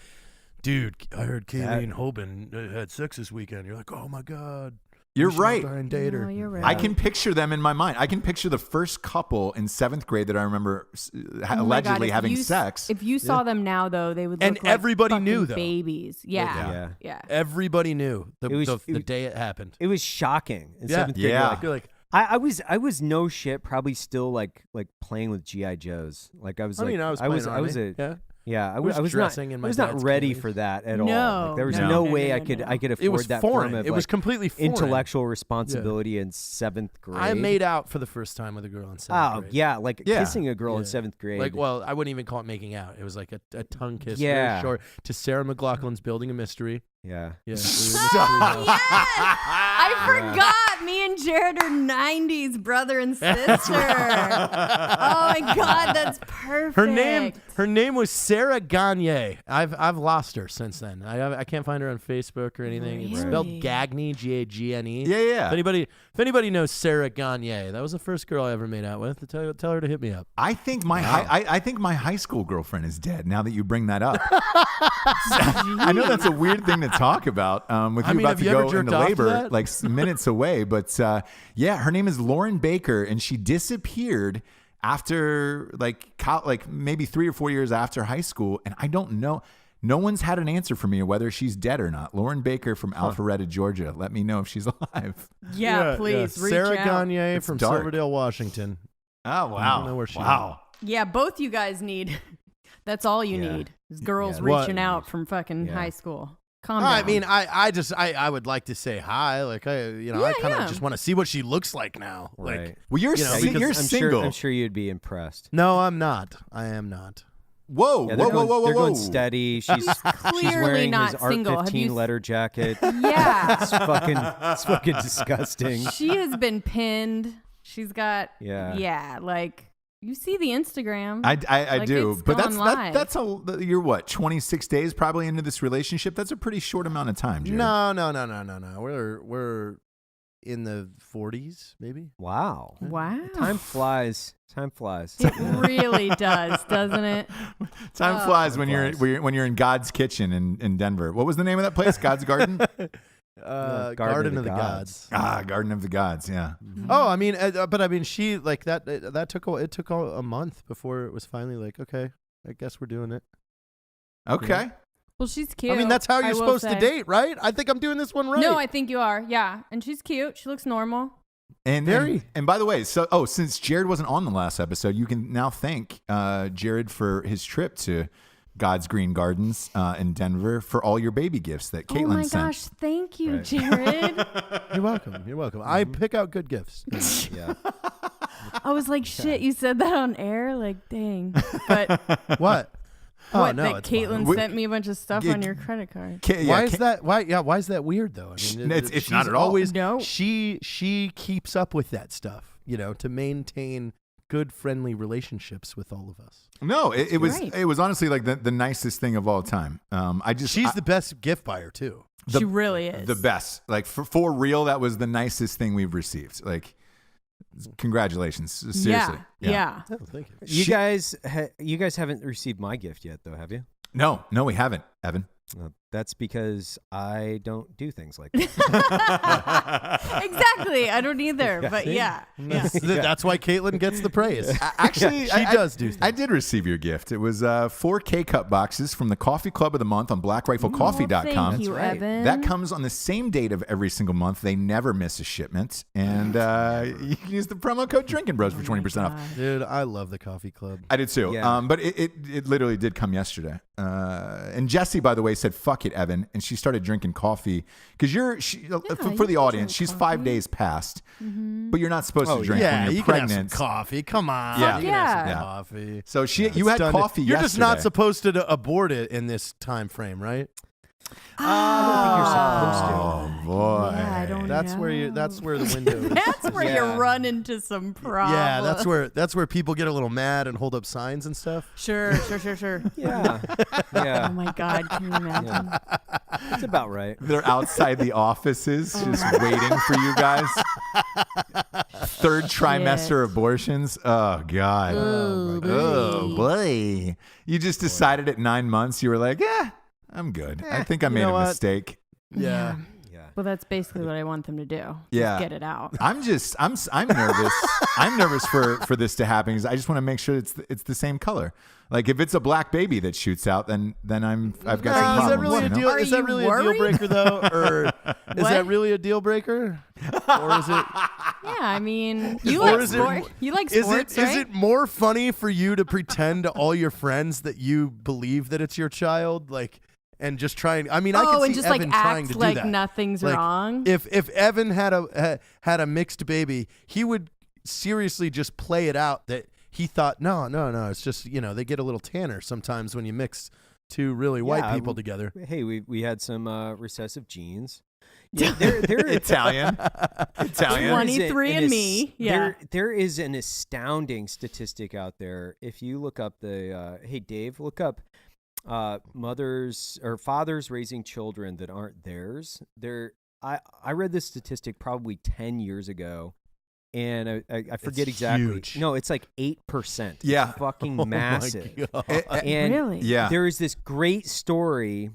[SPEAKER 2] dude, I heard Kayleen Hoban had sex this weekend. You're like, oh my god.
[SPEAKER 4] You're
[SPEAKER 2] We should
[SPEAKER 4] right.
[SPEAKER 2] go and date her.
[SPEAKER 5] No, you're right.
[SPEAKER 4] I can picture them in my mind. I can picture the first couple in 7th grade that I remember
[SPEAKER 5] Oh my God,
[SPEAKER 4] allegedly
[SPEAKER 5] if
[SPEAKER 4] having
[SPEAKER 5] you
[SPEAKER 4] sex.
[SPEAKER 5] If you saw them now, though, they would look
[SPEAKER 2] And
[SPEAKER 5] like
[SPEAKER 2] everybody knew,
[SPEAKER 5] fucking
[SPEAKER 2] though.
[SPEAKER 5] babies. Yeah.
[SPEAKER 3] Yeah.
[SPEAKER 2] Everybody knew
[SPEAKER 3] It was-
[SPEAKER 2] the day it happened.
[SPEAKER 3] It was shocking. In
[SPEAKER 2] Yeah.
[SPEAKER 3] 7th grade,
[SPEAKER 4] Yeah.
[SPEAKER 2] You're like,
[SPEAKER 3] I was no shit. Probably still like playing with GI Joes. Like I was.
[SPEAKER 2] I
[SPEAKER 3] like,
[SPEAKER 2] mean, I was
[SPEAKER 3] I was
[SPEAKER 2] Army.
[SPEAKER 3] a.
[SPEAKER 2] Yeah.
[SPEAKER 3] Yeah, I
[SPEAKER 2] was
[SPEAKER 3] was
[SPEAKER 2] dressing
[SPEAKER 3] not.
[SPEAKER 2] in
[SPEAKER 3] I
[SPEAKER 2] my
[SPEAKER 3] was not
[SPEAKER 2] dad's
[SPEAKER 3] ready
[SPEAKER 2] clothes.
[SPEAKER 3] for that at all.
[SPEAKER 5] No,
[SPEAKER 3] Like, there was
[SPEAKER 5] no,
[SPEAKER 3] no
[SPEAKER 5] no,
[SPEAKER 3] way
[SPEAKER 5] no,
[SPEAKER 3] I
[SPEAKER 5] no,
[SPEAKER 3] could.
[SPEAKER 5] no.
[SPEAKER 3] I could afford
[SPEAKER 2] It was
[SPEAKER 3] that
[SPEAKER 2] foreign.
[SPEAKER 3] form of
[SPEAKER 2] It was
[SPEAKER 3] like,
[SPEAKER 2] completely foreign.
[SPEAKER 3] intellectual responsibility in 7th grade.
[SPEAKER 2] I made out for the first time with a girl in 7th
[SPEAKER 3] Oh
[SPEAKER 2] grade.
[SPEAKER 3] yeah, like
[SPEAKER 4] Yeah.
[SPEAKER 3] kissing a girl in
[SPEAKER 2] Yeah.
[SPEAKER 3] 7th grade.
[SPEAKER 2] Like, well, I wouldn't even call it making out. It was like a tongue kiss,
[SPEAKER 3] Yeah.
[SPEAKER 2] very short, to Sarah McLachlan's Building a Mystery.
[SPEAKER 3] yeah.
[SPEAKER 2] Yeah.
[SPEAKER 5] Yes! I forgot. Me and Jared are 90s brother and sister. Oh my God, that's perfect.
[SPEAKER 2] Her name was Sarah Gagne. I've lost her since then. I can't find her on Facebook or anything. It's spelled
[SPEAKER 5] Really?
[SPEAKER 2] Gagne, Gagne.
[SPEAKER 4] Yeah, yeah.
[SPEAKER 2] If anybody knows Sarah Gagne, that was the first girl I ever made out with. Tell her to hit me up.
[SPEAKER 4] I think my I think my high school girlfriend is dead. Now that you bring that up, I know that's a weird thing to talk about. With you
[SPEAKER 2] I mean,
[SPEAKER 4] about
[SPEAKER 2] have
[SPEAKER 4] to
[SPEAKER 2] you ever
[SPEAKER 4] go
[SPEAKER 2] jerked
[SPEAKER 4] into
[SPEAKER 2] off to
[SPEAKER 4] labor
[SPEAKER 2] that?
[SPEAKER 4] like minutes away, but yeah, her name is Lauren Baker, and she disappeared after like maybe 3 or 4 years after high school, and I don't know. No one's had an answer for me whether she's dead or not. Lauren Baker from Alpharetta, Georgia. Let me know if she's alive.
[SPEAKER 5] Yeah, please. Reach
[SPEAKER 2] Sarah
[SPEAKER 5] out.
[SPEAKER 2] Gagne
[SPEAKER 4] It's
[SPEAKER 2] from
[SPEAKER 4] dark.
[SPEAKER 2] Silverdale, Washington.
[SPEAKER 4] Oh
[SPEAKER 2] I don't know where she
[SPEAKER 4] wow.
[SPEAKER 5] Yeah, both you guys need. That's all you
[SPEAKER 3] Yeah.
[SPEAKER 5] need. Is girls
[SPEAKER 3] Yeah,
[SPEAKER 2] What?
[SPEAKER 5] reaching out from fucking
[SPEAKER 3] Yeah.
[SPEAKER 5] high school. Calm down.
[SPEAKER 2] I mean, I would like to say hi. Like, I
[SPEAKER 5] Yeah,
[SPEAKER 2] kind of
[SPEAKER 5] yeah.
[SPEAKER 2] just want to see what she looks like now.
[SPEAKER 3] Right.
[SPEAKER 2] Like,
[SPEAKER 4] Well, you're
[SPEAKER 2] You know,
[SPEAKER 4] si-
[SPEAKER 2] because
[SPEAKER 4] you're
[SPEAKER 3] I'm
[SPEAKER 4] single.
[SPEAKER 3] I'm sure you'd be impressed.
[SPEAKER 2] no, I'm not. I am not.
[SPEAKER 4] Whoa,
[SPEAKER 3] Yeah,
[SPEAKER 4] whoa, whoa, whoa,
[SPEAKER 3] They're
[SPEAKER 4] whoa,
[SPEAKER 3] going
[SPEAKER 4] whoa.
[SPEAKER 3] steady. She's
[SPEAKER 5] clearly
[SPEAKER 3] wearing
[SPEAKER 5] not
[SPEAKER 3] his Art
[SPEAKER 5] single. Have
[SPEAKER 3] 15
[SPEAKER 5] you-
[SPEAKER 3] letter jacket.
[SPEAKER 5] yeah.
[SPEAKER 3] It's fucking disgusting.
[SPEAKER 5] She has been pinned. She's got.
[SPEAKER 3] Yeah.
[SPEAKER 5] Yeah, like you see the Instagram.
[SPEAKER 4] I
[SPEAKER 5] Like,
[SPEAKER 4] do,
[SPEAKER 5] it's
[SPEAKER 4] but
[SPEAKER 5] gone live.
[SPEAKER 4] that's you're what 26 days probably into this relationship. That's a pretty short amount of time, Jared.
[SPEAKER 2] No. We're in the 40s, maybe.
[SPEAKER 3] Wow.
[SPEAKER 5] Wow.
[SPEAKER 3] Time flies. Time flies.
[SPEAKER 5] It really does, doesn't it?
[SPEAKER 4] Time
[SPEAKER 5] Oh.
[SPEAKER 4] flies when you're in God's Kitchen in Denver. What was the name of that place? God's Garden.
[SPEAKER 2] Garden of the Gods.
[SPEAKER 4] Garden of the Gods. Yeah.
[SPEAKER 2] Oh, I mean, but I mean, she like that. That took a month before it was finally like, okay, I guess we're doing it.
[SPEAKER 4] Okay.
[SPEAKER 5] Well, she's cute.
[SPEAKER 2] I mean, that's how
[SPEAKER 5] I
[SPEAKER 2] you're
[SPEAKER 5] will
[SPEAKER 2] supposed to
[SPEAKER 5] say.
[SPEAKER 2] date, right? I think I'm doing this one right.
[SPEAKER 5] No, I think you are. Yeah, and she's cute. She looks normal.
[SPEAKER 4] And by the way, since Jared wasn't on the last episode, you can now thank Jared for his trip to God's Green Gardens in Denver for all your baby gifts that Caitlin
[SPEAKER 5] Oh my
[SPEAKER 4] sent.
[SPEAKER 5] gosh, thank you,
[SPEAKER 3] Right.
[SPEAKER 5] Jared.
[SPEAKER 2] You're welcome. You're welcome. I pick out good gifts.
[SPEAKER 3] Yeah.
[SPEAKER 5] I was like, shit, you said that on air? Like, dang. But
[SPEAKER 2] What? Oh
[SPEAKER 5] what,
[SPEAKER 2] no,
[SPEAKER 5] that
[SPEAKER 2] it's fine.
[SPEAKER 5] Caitlin sent me a bunch of stuff on your credit card.
[SPEAKER 2] Why is that? Why is that weird though? I mean,
[SPEAKER 4] It's
[SPEAKER 2] she's
[SPEAKER 4] not at all.
[SPEAKER 2] Always,
[SPEAKER 5] No.
[SPEAKER 2] She keeps up with that stuff, to maintain good, friendly relationships with all of us.
[SPEAKER 4] No, it was
[SPEAKER 5] Right.
[SPEAKER 4] it was honestly like the nicest thing of all time.
[SPEAKER 2] She's the best gift buyer too.
[SPEAKER 5] She really is.
[SPEAKER 4] the best. Like for real, that was the nicest thing we've received. Like, congratulations, seriously.
[SPEAKER 5] Yeah.
[SPEAKER 2] Oh, thank you.
[SPEAKER 3] You guys haven't received my gift yet, though, have you?
[SPEAKER 4] No, we haven't, Evan.
[SPEAKER 3] That's because I don't do things like that.
[SPEAKER 5] Exactly. I don't either. But yeah.
[SPEAKER 2] That's why Caitlin gets the praise.
[SPEAKER 4] Actually,
[SPEAKER 2] She does do things.
[SPEAKER 4] I did receive your gift. It was 4 K-Cup boxes from the Coffee Club of the Month on BlackRifleCoffee.com.
[SPEAKER 5] Thank you, Evan.
[SPEAKER 4] That comes on the same date of every single month. They never miss a shipment. And you can use the promo code Drinkin Bros for 20% off.
[SPEAKER 2] Dude, I love the coffee club.
[SPEAKER 4] I did too.
[SPEAKER 3] Yeah.
[SPEAKER 4] But it literally did come yesterday. And Jessie, by the way, said, "Fuck it, Evan," and she started drinking coffee because for the audience, she's 5 days past, but you're not supposed to drink
[SPEAKER 2] Yeah,
[SPEAKER 4] when
[SPEAKER 2] you
[SPEAKER 4] you're
[SPEAKER 2] can have
[SPEAKER 4] pregnant.
[SPEAKER 2] some coffee. Come on.
[SPEAKER 4] Yeah.
[SPEAKER 2] You can have some
[SPEAKER 5] Yeah.
[SPEAKER 2] coffee.
[SPEAKER 4] So you had
[SPEAKER 2] Stunned.
[SPEAKER 4] coffee
[SPEAKER 2] You're
[SPEAKER 4] yesterday.
[SPEAKER 2] just not supposed to abort it in this time frame, right?
[SPEAKER 4] Oh boy.
[SPEAKER 5] Yeah, I don't
[SPEAKER 2] That's
[SPEAKER 5] know.
[SPEAKER 2] where the window is.
[SPEAKER 5] That's where
[SPEAKER 3] Yeah.
[SPEAKER 5] you run into some problems.
[SPEAKER 2] Yeah, that's where people get a little mad and hold up signs and stuff.
[SPEAKER 5] Sure.
[SPEAKER 3] Yeah.
[SPEAKER 5] Oh
[SPEAKER 3] Yeah.
[SPEAKER 5] my God, can you imagine?
[SPEAKER 3] That's about right.
[SPEAKER 4] They're outside the offices just waiting for you guys. Third trimester abortions. Oh God. Oh boy. You just decided at 9 months you were like, I'm good. I think I made
[SPEAKER 2] know
[SPEAKER 4] a
[SPEAKER 2] what?
[SPEAKER 4] mistake.
[SPEAKER 2] Yeah.
[SPEAKER 3] Yeah.
[SPEAKER 5] Well, that's basically what I want them to do.
[SPEAKER 4] Yeah.
[SPEAKER 5] Just get it out.
[SPEAKER 4] I'm nervous. I'm nervous for this to happen because I just want to make sure it's the same color. Like if it's a black baby that shoots out, then I've got some
[SPEAKER 2] Is that
[SPEAKER 4] problems.
[SPEAKER 2] really a
[SPEAKER 4] you know?
[SPEAKER 2] deal?
[SPEAKER 5] Are
[SPEAKER 2] Is that
[SPEAKER 5] you
[SPEAKER 2] really a deal
[SPEAKER 5] worried?
[SPEAKER 2] breaker though, or is
[SPEAKER 5] What?
[SPEAKER 2] that really a deal breaker, or is it?
[SPEAKER 5] Yeah, I mean, you
[SPEAKER 2] Or
[SPEAKER 5] like
[SPEAKER 2] is it-
[SPEAKER 5] sport. You like
[SPEAKER 2] Is
[SPEAKER 5] sports,
[SPEAKER 2] it
[SPEAKER 5] right?
[SPEAKER 2] is it more funny for you to pretend to all your friends that you believe that it's your child, like, and just trying? I mean, I can see
[SPEAKER 5] and just
[SPEAKER 2] Evan
[SPEAKER 5] like
[SPEAKER 2] trying
[SPEAKER 5] act
[SPEAKER 2] to
[SPEAKER 5] like
[SPEAKER 2] do that.
[SPEAKER 5] nothing's
[SPEAKER 2] Like,
[SPEAKER 5] wrong.
[SPEAKER 2] If Evan had a mixed baby, he would seriously just play it out that he thought, no, it's just they get a little tanner sometimes when you mix two really white
[SPEAKER 3] Yeah,
[SPEAKER 2] people together.
[SPEAKER 3] Hey, we had some recessive genes. Yeah, they're
[SPEAKER 4] Italian.
[SPEAKER 5] 23 and me. Yeah.
[SPEAKER 3] There is an astounding statistic out there. If you look up hey Dave, look up mothers or fathers raising children that aren't theirs. I read this statistic probably 10 years ago. And I forget exactly.
[SPEAKER 2] huge.
[SPEAKER 3] No, it's like 8%. It's
[SPEAKER 4] Yeah.
[SPEAKER 3] fucking
[SPEAKER 2] Oh
[SPEAKER 3] massive.
[SPEAKER 2] my God.
[SPEAKER 3] And
[SPEAKER 5] Really?
[SPEAKER 4] Yeah.
[SPEAKER 3] there is this great story,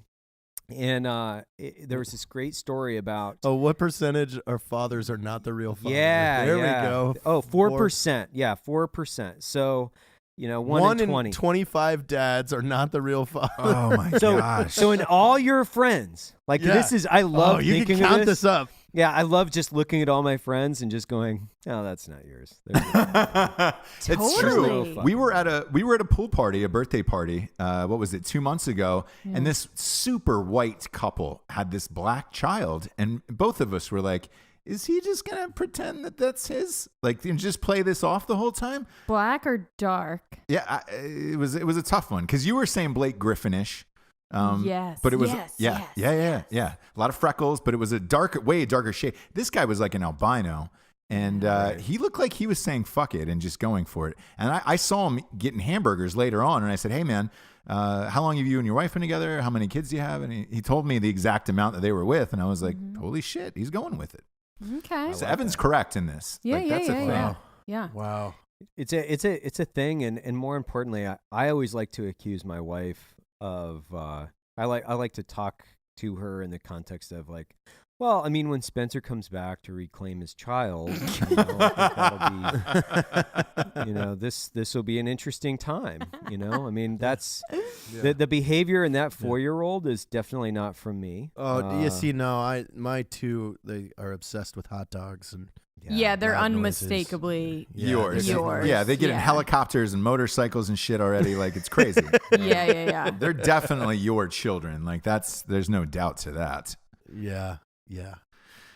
[SPEAKER 3] and there was this great story about.
[SPEAKER 2] Oh, what percentage of fathers are not the real father?
[SPEAKER 3] Yeah,
[SPEAKER 2] there
[SPEAKER 3] yeah.
[SPEAKER 2] we go.
[SPEAKER 3] Oh, 4%. Yeah, 4%. So, 1 in 20.
[SPEAKER 2] 25 dads are not the real father.
[SPEAKER 4] Oh my
[SPEAKER 3] So,
[SPEAKER 4] gosh.
[SPEAKER 3] so in all your friends, like
[SPEAKER 2] Yeah.
[SPEAKER 3] this is, I love
[SPEAKER 2] Oh, you
[SPEAKER 3] thinking
[SPEAKER 2] can count
[SPEAKER 3] of
[SPEAKER 2] this up.
[SPEAKER 3] Yeah, I love just looking at all my friends and just going, "Oh, that's not yours."
[SPEAKER 4] It's
[SPEAKER 5] Totally.
[SPEAKER 4] true. We were at a pool party, a birthday party. What was it? 2 months ago, and this super white couple had this black child, and both of us were like, "Is he just gonna pretend that that's his? Like, and just play this off the whole time?"
[SPEAKER 5] Black or dark?
[SPEAKER 4] Yeah, it was a tough one because you were saying Blake Griffinish.
[SPEAKER 5] Yes,
[SPEAKER 4] but it was
[SPEAKER 5] yes,
[SPEAKER 4] yeah. A lot of freckles, but it was way darker shade. This guy was like an albino, and he looked like he was saying "fuck it" and just going for it. And I saw him getting hamburgers later on, and I said, "Hey man, how long have you and your wife been together? How many kids do you have?" And he told me the exact amount that they were with, and I was like, "Holy shit, he's going with it."
[SPEAKER 5] Okay.
[SPEAKER 4] So Evan's correct in this.
[SPEAKER 5] Yeah,
[SPEAKER 4] Like, that's a thing.
[SPEAKER 5] yeah.
[SPEAKER 2] Wow.
[SPEAKER 3] It's a thing, and more importantly, I always like to accuse my wife of I like to talk to her in the context of like, well, I mean, when Spencer comes back to reclaim his child, I think that'll be, this will be an interesting time. I mean, that's the behavior in that 4-year-old is definitely not from me.
[SPEAKER 2] Oh, you see, no, my two, they are obsessed with hot dogs and
[SPEAKER 5] Yeah, they're
[SPEAKER 2] loud noises.
[SPEAKER 5] unmistakably
[SPEAKER 4] Yours.
[SPEAKER 5] Yours.
[SPEAKER 4] Yeah, they get in
[SPEAKER 5] Yeah.
[SPEAKER 4] helicopters and motorcycles and shit already. Like, it's crazy.
[SPEAKER 5] Yeah.
[SPEAKER 4] They're definitely your children. Like, there's no doubt to that.
[SPEAKER 2] Yeah.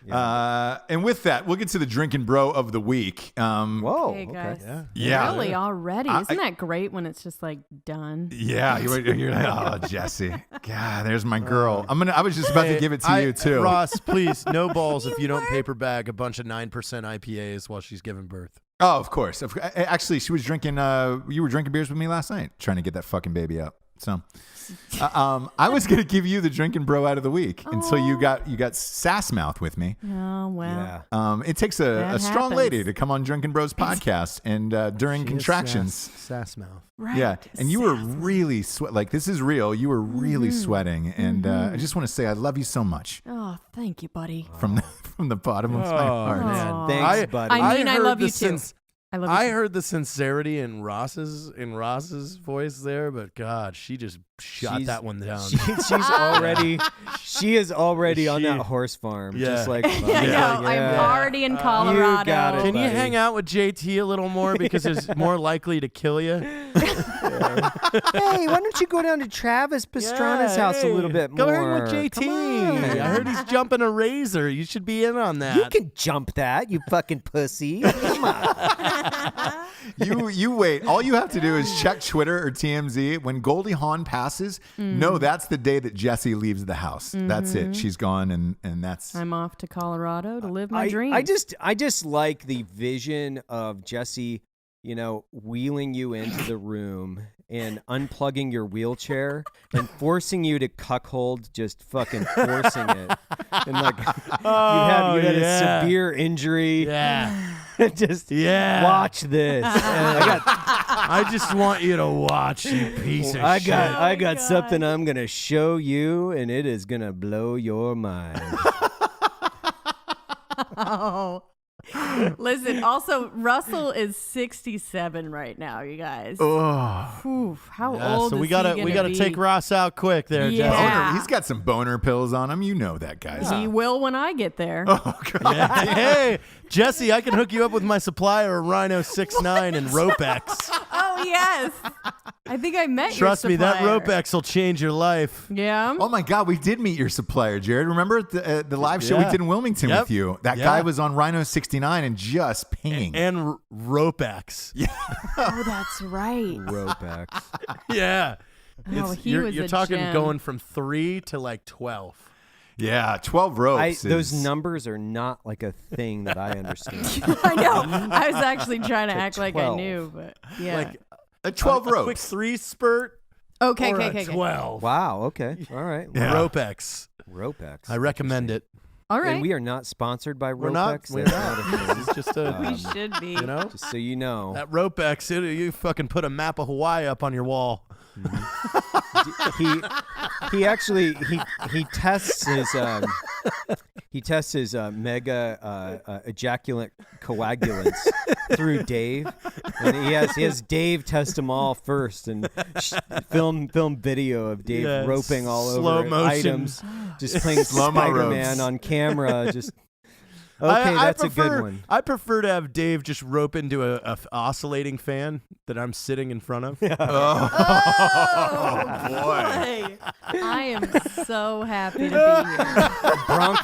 [SPEAKER 4] And with that, we'll get to the Drinkin' Bro of the week.
[SPEAKER 3] Whoa.
[SPEAKER 5] Hey guys.
[SPEAKER 4] Yeah.
[SPEAKER 5] Really already? Isn't that great when it's just like done?
[SPEAKER 4] Yeah, you're like, oh, Jesse. God, there's my girl. I was just about to give it to you too.
[SPEAKER 2] Ross, please, no balls if you don't paper bag a bunch of 9% IPAs while she's giving birth.
[SPEAKER 4] Oh, of course. Actually, she was drinking. You were drinking beers with me last night, trying to get that fucking baby out. So, I was gonna give you the Drinkin' Bro out of the week until you got sass mouth with me.
[SPEAKER 5] Oh well.
[SPEAKER 3] Yeah.
[SPEAKER 4] It takes a strong
[SPEAKER 5] happens.
[SPEAKER 4] lady to come on Drinkin' Bros podcast, and during
[SPEAKER 2] She is
[SPEAKER 4] contractions.
[SPEAKER 2] sass mouth.
[SPEAKER 5] Right.
[SPEAKER 4] Yeah, and you were really like this is real. You were really sweating, and I just want to say I love you so much
[SPEAKER 5] Oh, thank you, buddy.
[SPEAKER 4] from the bottom of my heart.
[SPEAKER 5] Aw.
[SPEAKER 3] Thanks, buddy.
[SPEAKER 5] I mean, I
[SPEAKER 2] heard
[SPEAKER 5] love
[SPEAKER 2] the
[SPEAKER 5] you too. I love you
[SPEAKER 2] I
[SPEAKER 5] too.
[SPEAKER 2] heard the sincerity in Ross's voice there, but God, she just shot
[SPEAKER 3] She's-
[SPEAKER 2] that one down.
[SPEAKER 3] She is already on
[SPEAKER 2] She-
[SPEAKER 3] that horse farm.
[SPEAKER 2] Yeah.
[SPEAKER 3] Just like
[SPEAKER 5] I know. I'm already in Colorado.
[SPEAKER 3] got it.
[SPEAKER 2] Can you
[SPEAKER 3] buddy.
[SPEAKER 2] hang out with JT a little more because he's more likely to kill you?
[SPEAKER 3] Hey, why don't you go down to Travis Pastrana's house a little bit more?
[SPEAKER 2] Go hang with JT.
[SPEAKER 3] Come on.
[SPEAKER 2] I heard he's jumping a razor. You should be in on that.
[SPEAKER 3] You can jump that, you fucking pussy. Come on.
[SPEAKER 4] You wait. All you have to do is check Twitter or TMZ. When Goldie Hawn passes, no, that's the day that Jessie leaves the house. That's it. She's gone, and that's.
[SPEAKER 5] I'm off to Colorado to live my dream.
[SPEAKER 3] I just like the vision of Jesse, wheeling you into the room and unplugging your wheelchair and forcing you to cuckold, just fucking forcing it. And like you had a severe injury.
[SPEAKER 2] Yeah.
[SPEAKER 3] Just
[SPEAKER 2] Yeah.
[SPEAKER 3] watch this. And
[SPEAKER 2] I just want you to watch, you piece of
[SPEAKER 3] I
[SPEAKER 2] shit.
[SPEAKER 3] got
[SPEAKER 5] God.
[SPEAKER 3] something I'm gonna show you, and it is gonna blow your mind.
[SPEAKER 5] Oh. Listen, also, Russell is 67 right now, you guys.
[SPEAKER 4] Oh,
[SPEAKER 5] Oof, how
[SPEAKER 2] Yeah,
[SPEAKER 5] old
[SPEAKER 2] so
[SPEAKER 5] is
[SPEAKER 2] we
[SPEAKER 5] he
[SPEAKER 2] gotta
[SPEAKER 5] gonna be?
[SPEAKER 2] take Ross out quick there,
[SPEAKER 5] Yeah.
[SPEAKER 2] Jesse.
[SPEAKER 4] boner. He's got some boner pills on him. You know that, guys.
[SPEAKER 5] He will when I get there.
[SPEAKER 4] Oh God.
[SPEAKER 2] Yeah. Hey, Jesse, I can hook you up with my supplier, Rhino 69 and Ropex.
[SPEAKER 5] Oh, yes. I think I met
[SPEAKER 2] Trust
[SPEAKER 5] your
[SPEAKER 2] me, that
[SPEAKER 5] supplier.
[SPEAKER 2] Ropex will change your life.
[SPEAKER 5] Yeah.
[SPEAKER 4] Oh my God, we did meet your supplier, Jared. Remember the live show we
[SPEAKER 2] Yeah.
[SPEAKER 4] did in Wilmington
[SPEAKER 2] Yep.
[SPEAKER 4] with you? That
[SPEAKER 2] Yeah.
[SPEAKER 4] guy was on Rhino 69 and just pinging.
[SPEAKER 2] And Ropex.
[SPEAKER 5] Oh, that's right.
[SPEAKER 3] Ropex.
[SPEAKER 2] Yeah.
[SPEAKER 5] Oh, he
[SPEAKER 2] you're,
[SPEAKER 5] was
[SPEAKER 2] you're
[SPEAKER 5] a
[SPEAKER 2] talking
[SPEAKER 5] gem.
[SPEAKER 2] going from 3 to like 12.
[SPEAKER 4] Yeah, 12 ropes.
[SPEAKER 3] Those
[SPEAKER 4] is-
[SPEAKER 3] numbers are not like a thing that I understand.
[SPEAKER 5] I know. I was actually trying to act like I
[SPEAKER 3] 12.
[SPEAKER 5] knew, but yeah.
[SPEAKER 2] Like
[SPEAKER 4] 12
[SPEAKER 2] a
[SPEAKER 4] ropes.
[SPEAKER 2] quick 3 spurt
[SPEAKER 5] okay,
[SPEAKER 2] or
[SPEAKER 5] okay,
[SPEAKER 2] a
[SPEAKER 5] okay, okay.
[SPEAKER 2] 12.
[SPEAKER 3] Wow. Okay. All right.
[SPEAKER 4] Yeah.
[SPEAKER 2] Ropex.
[SPEAKER 3] Ropex.
[SPEAKER 2] I recommend it.
[SPEAKER 5] All right.
[SPEAKER 3] And we are not sponsored by
[SPEAKER 2] We're not.
[SPEAKER 3] Ropex.
[SPEAKER 2] We're
[SPEAKER 3] That's
[SPEAKER 2] not.
[SPEAKER 3] not a thing.
[SPEAKER 2] It's just a,
[SPEAKER 5] we should be.
[SPEAKER 2] you know,
[SPEAKER 3] Just so you know.
[SPEAKER 2] that Ropex. You fucking put a map of Hawaii up on your wall.
[SPEAKER 3] he actually tests his mega ejaculate coagulants through Dave, and he has Dave test them all first and film video of Dave
[SPEAKER 2] Yeah,
[SPEAKER 3] roping all
[SPEAKER 2] slow
[SPEAKER 3] over
[SPEAKER 2] motion.
[SPEAKER 3] items, just playing
[SPEAKER 4] Slow-mo
[SPEAKER 3] Spider-Man
[SPEAKER 4] ropes.
[SPEAKER 3] on camera. Just okay,
[SPEAKER 2] I
[SPEAKER 3] that's a
[SPEAKER 2] prefer,
[SPEAKER 3] good one.
[SPEAKER 2] I prefer to have Dave just rope into a oscillating fan that I'm sitting in front of.
[SPEAKER 5] Oh, boy. I am so happy to be here.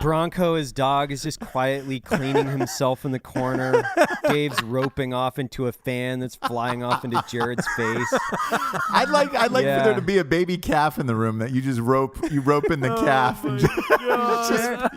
[SPEAKER 3] Bronco, his dog, is just quietly cleaning himself in the corner. Dave's roping off into a fan that's flying off into Jared's face.
[SPEAKER 4] I'd like for
[SPEAKER 3] Yeah.
[SPEAKER 4] there to be a baby calf in the room that you just rope in the calf and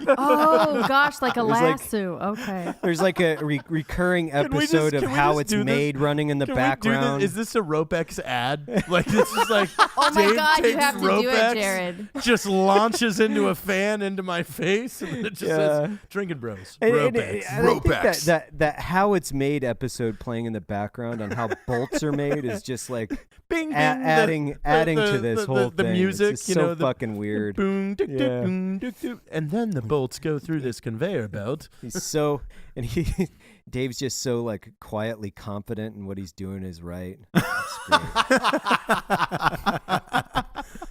[SPEAKER 5] Oh, gosh, like a
[SPEAKER 3] like-
[SPEAKER 5] lasso. Okay.
[SPEAKER 3] There's like a recurring
[SPEAKER 2] we just-
[SPEAKER 3] episode of
[SPEAKER 2] can we
[SPEAKER 3] how
[SPEAKER 2] just
[SPEAKER 3] it's
[SPEAKER 2] do this?
[SPEAKER 3] made running in the
[SPEAKER 2] Can we do
[SPEAKER 3] background.
[SPEAKER 2] this? Is this a Ropex ad? Like this is like
[SPEAKER 5] Oh, my
[SPEAKER 2] Dave
[SPEAKER 5] God, you
[SPEAKER 2] takes
[SPEAKER 5] have to do
[SPEAKER 2] Ropex,
[SPEAKER 5] it, Jared.
[SPEAKER 2] just launches into a fan into my face, and it just says "Drinking Bros." Ropex.
[SPEAKER 3] I don't think
[SPEAKER 4] Ropex.
[SPEAKER 3] that how it's made episode playing in the background on how bolts are made is just like
[SPEAKER 2] Bing, bing,
[SPEAKER 3] adding to this whole
[SPEAKER 2] the
[SPEAKER 3] thing.
[SPEAKER 2] music,
[SPEAKER 3] it's just
[SPEAKER 2] you
[SPEAKER 3] so
[SPEAKER 2] know, the
[SPEAKER 3] fucking weird.
[SPEAKER 2] Boom, tick, tick,
[SPEAKER 3] Yeah.
[SPEAKER 2] boom, tick, tick, and then the bolts go through this conveyor belt.
[SPEAKER 3] He's so Dave's just so like quietly confident in what he's doing is right. It's great.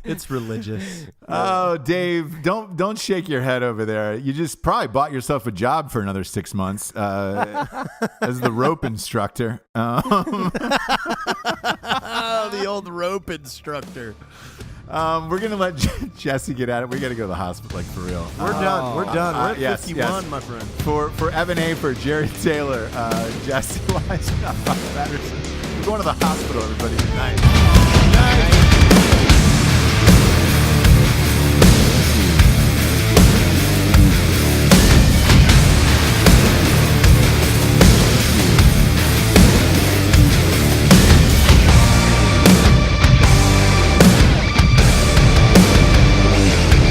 [SPEAKER 2] It's religious.
[SPEAKER 4] Oh, Dave, don't shake your head over there. You just probably bought yourself a job for another 6 months as the rope instructor.
[SPEAKER 2] Oh, the old rope instructor.
[SPEAKER 4] We're gonna let Jesse get at it. We got to go to the hospital, like for real.
[SPEAKER 2] We're done. We're done. We're at
[SPEAKER 4] yes,
[SPEAKER 2] 51,
[SPEAKER 4] yes.
[SPEAKER 2] my friend.
[SPEAKER 4] For Evan A, for Jerry Taylor, Jesse Wise, Patterson. We're going to the hospital, everybody. Good night.